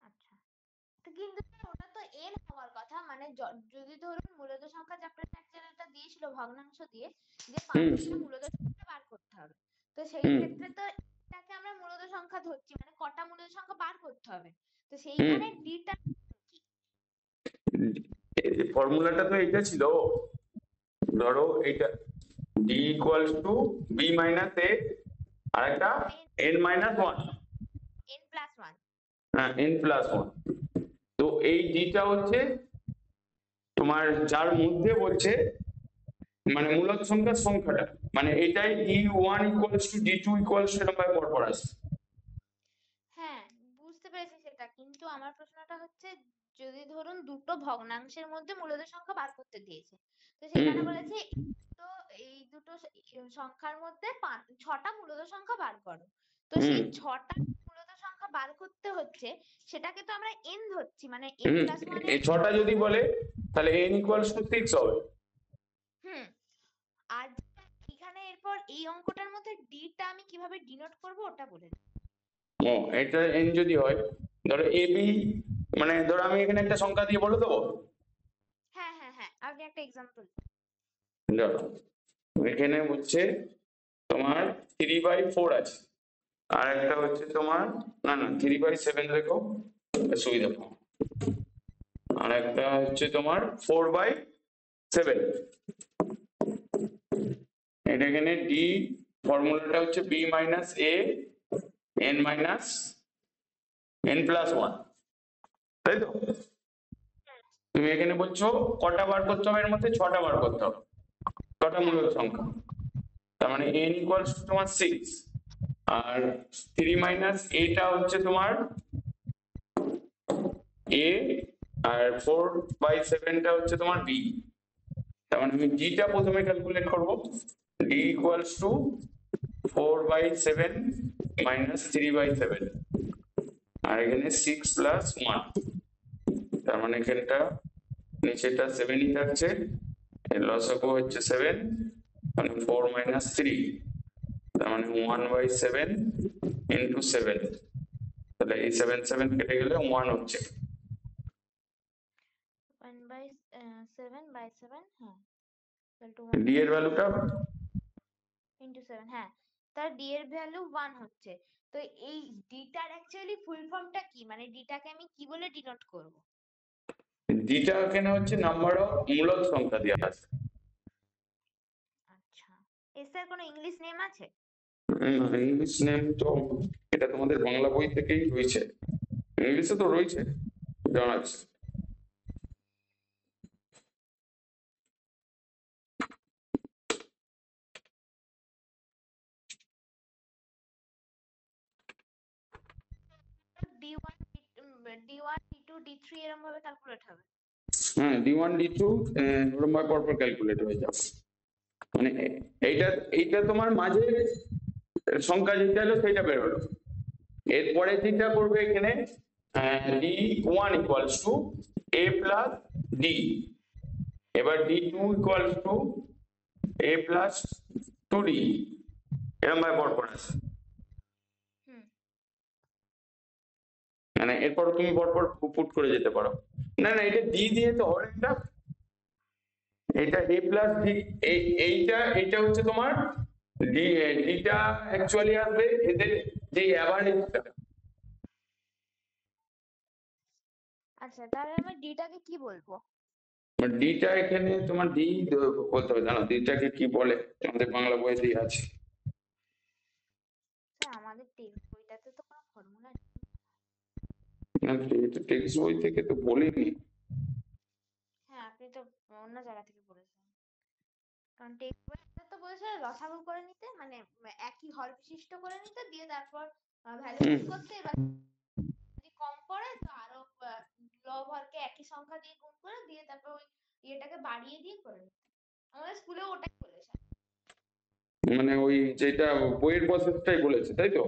আচ্ছা, তো কিন্তু স্যার ওটা তো n হওয়ার কথা, মানে যদি ধরুন মূলদ সংখ্যা চ্যাপ্টারটা একটা দিয়েছিল ভগ্নাংশ দিয়ে যে হুম 5টা মূলদ সংখ্যা বার করতে হবে, তো সেই হুম ক্ষেত্রে তো এটাকে আমরা মূলদ সংখ্যা ধরছি, মানে কটা মূলদ সংখ্যা বার করতে হবে, তো হুম সেইখানে ডিটা কি? ফর্মুলাটা তো এটা ছিল, ধরো এইটা D equals to B minus A, আর একটা by n minus one, n plus 1। হ্যাঁ এন প্লাস ওয়ান। তো এই ডিটা হচ্ছে তোমার যার মধ্যে বলছে মানে মূলদ সংখ্যার সংখ্যাটা, মানে এটাই D1 equals to D2 equals to এরকম ভাবে পরপর আসে। হ্যাঁ বুঝতে পেরেছি সেটা, কিন্তু আমার প্রশ্নটা হচ্ছে যদি ধরুন দুটো ভগ্নাংশের মধ্যে মূলদ সংখ্যা বার করতে দিয়েছে, তো হুম সেখানে বলেছে তো এই দুটো সংখ্যার মধ্যে ছটা মূলদ সংখ্যা বার করো। তো হুম সেই ছটা মূলদ সংখ্যা বার করতে হচ্ছে, সেটাকে তো আমরা n ধরছি, মানে n হুম প্লাস ওয়ান এই ছটা যদি বলে তাহলে n ইকুয়ালস টু 6 হবে। হুম। আর এখানে এরপর এই অঙ্কটার মধ্যে d টা আমি কিভাবে ডিনোট করব ওটা বলে দিই। ও, এটা n যদি হয়, ধরো a b, মানে ধরো আমি এখানে একটা সংখ্যা দিয়ে বলে দেবো। হ্যাঁ হ্যাঁ হ্যাঁ, আপনি একটা এক্সাম্পল। ধরো এখানে হচ্ছে তোমার 3/4 আছে, আর একটা হচ্ছে তোমার, না না 3/7 রেখো, সুবিধা পাও। আর একটা হচ্ছে তোমার 4/7। এটা এখানে ডি, ফর্মুলাটা হচ্ছে B minus A N minus N plus one, তাই তো? তুমি এখানে বলছো কটা বার করতে হবে, এর মধ্যে ছটা বার করতে হবে, ছটা হ্যাঁ মূলদ সংখ্যা। তার মানে এন ইকুয়ালস টু তোমার 6, আর 3 মাইনাস এটা হচ্ছে তোমার এ, আর 4/7টা হচ্ছে তোমার বি। তার মানে আমি ডিটা প্রথমে ক্যালকুলেট করব, ডি ইকুয়ালস টু 4/7 মাইনাস 3/7, আর এখানে 6 প্লাস 1, তার মানে এখানটা নিচেটা 7ই থাকছে, এর লসাগু হচ্ছে 7, মানে 4 মাইনাস 3, তার মানে 1/7 ইন্টু 7, তাহলে এই 7 কেটে গেলে 1 হচ্ছে। 1/7/7, হ্যাঁ, ইকুয়াল টু ডি এর 1/7 ভ্যালুটা, ইন্টু 7, হ্যাঁ, তার ডি এর ভ্যালু 1 হচ্ছে। তো এই ডি টার অ্যাকচুয়ালি ফুল ফর্মটা কি, মানে ডি টাকে আমি কি বলে ডিনোট করব? ডিটা এখানে হচ্ছে নাম্বার অফ মূলদ সংখ্যা দেওয়া আছে। আচ্ছা, এর স্যার কোনো ইংলিশ নেম আছে? ইংলিশ নেম তো, এটা তোমাদের বাংলা বই থেকেই রয়েছে, ইংলিশে তো রয়েছে, জানাচ্ছে। D1 D1 D2 D3 এরকম ভাবে ক্যালকুলেট হবে? হ্যাঁ, D1 D2 ওরকম ভাবে পরপর ক্যালকুলেট হয়ে যাবে, মানে এইটা এইটা তোমার মাঝে সংখ্যা যেটা হলো সেটা বেরোলো, এরপরে যেটা করবে এখানে D1 equals to a plus D, এবার D2 hmm equals to a plus 2d, এরকম ভাবে পরপর আছে। হুম মানে এরপর তুমি পরপর পুট করে যেতে পারো। না না, এটা ডি দিয়ে তো হবে একটা, এটা a প্লাস ডি, এইটা এইটা হচ্ছে তোমার ডি, ডিটা অ্যাকচুয়ালি আসবে এদের যে অ্যাভারেজটা। আচ্ছা, তাহলে আমি ডি টাকে কি বলবো? ডিটা এখানে তোমার ডি বলতে হবে, জানো ডিটাকে কি বলে, আমাদের বাংলা বইতেই আছে। স্যার আমাদের টেক্সট বইটাতে তো কোনো ফর্মুলা নেই। টেক্সট বই থেকে তো বলিনি। হ্যাঁ, আপনি তো অন্য জায়গা থেকে পড়েছেন। কারণ টেক্সট বইতে তো বলেছে লসাগু করে নিতে, মানে একই হর বিশিষ্ট করে নিতে, দিয়ে তারপর ভ্যালু হুম, গুণ করতে, এবার যদি কম পড়ে তো আরো লব হরকে একই সংখ্যা দিয়ে গুণ করে দিয়ে তারপর ওই ইয়েটাকে বাড়িয়ে দিয়ে করে নিতে। আমাদের স্কুলেও ওটাই বলেছে। মানে ওই যেটা বইয়ের প্রসেসটাই বলেছে, তাই তো?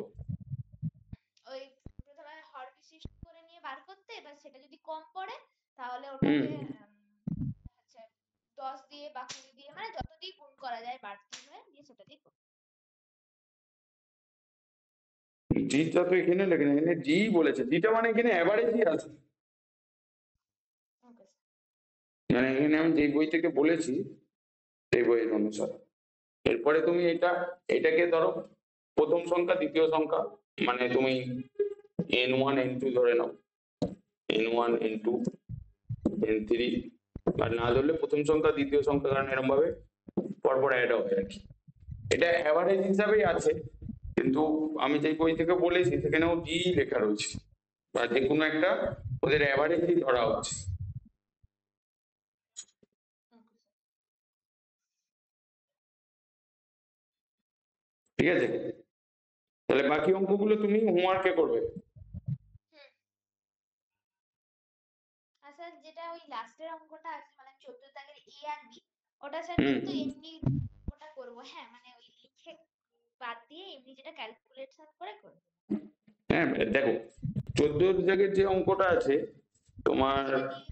ওই প্রথমে হর বিশিষ্ট করে নিয়ে বার করতে, এবার সেটা যদি কম পড়ে তাহলে হুম, ওটাকে হচ্ছে 10 দিয়ে বা 20 দিয়ে, মানে যত দিয়ে গুণ করা যায় বাড়তি হয়ে দিয়ে সেটা দিয়ে করতে। ডিটা তো এখানে লেখে না, এখানে ডি বলেছে, ডিটা মানে এখানে অ্যাভারেজই আছে। ওকে মানে এখানে আমি যে বই থেকে বলেছি সেই বইয়ের অনুসারে। এরপরে তুমি এটা, এটাকে ধরো প্রথম সংখ্যা দ্বিতীয় সংখ্যা, মানে তুমি n1 n2 ধরে নাও, n1 n2 n3, আর না ধরলে প্রথম সংখ্যা দ্বিতীয় সংখ্যা, কারণ এরকম ভাবে পরপর অ্যাড হবে আর কি। এটা অ্যাভারেজ হিসাবেই আছে, কিন্তু আমি যে বই থেকে বলেছি সেখানেও ডি লেখা রয়েছে, বা যে কোনো একটা ওদের অ্যাভারেজই ধরা হচ্ছে। ওকে ঠিক আছে, তাহলে বাকি অঙ্কগুলো তুমি হোমওয়ার্কে করবে। হুম স্যার যেটা ওই লাস্টের অঙ্কটা আছে মানে 14 দাগের এ আর বি, ওটা স্যার হুম কিন্তু এমনি ওটা করবো, হ্যাঁ মানে ওই লিখে বাদ দিয়ে এমনি যেটা ক্যালকুলেশন করে করবো। হ্যাঁ দেখো 14 জায়গায় যে অঙ্কটা আছে তোমার সেটা দিয়ে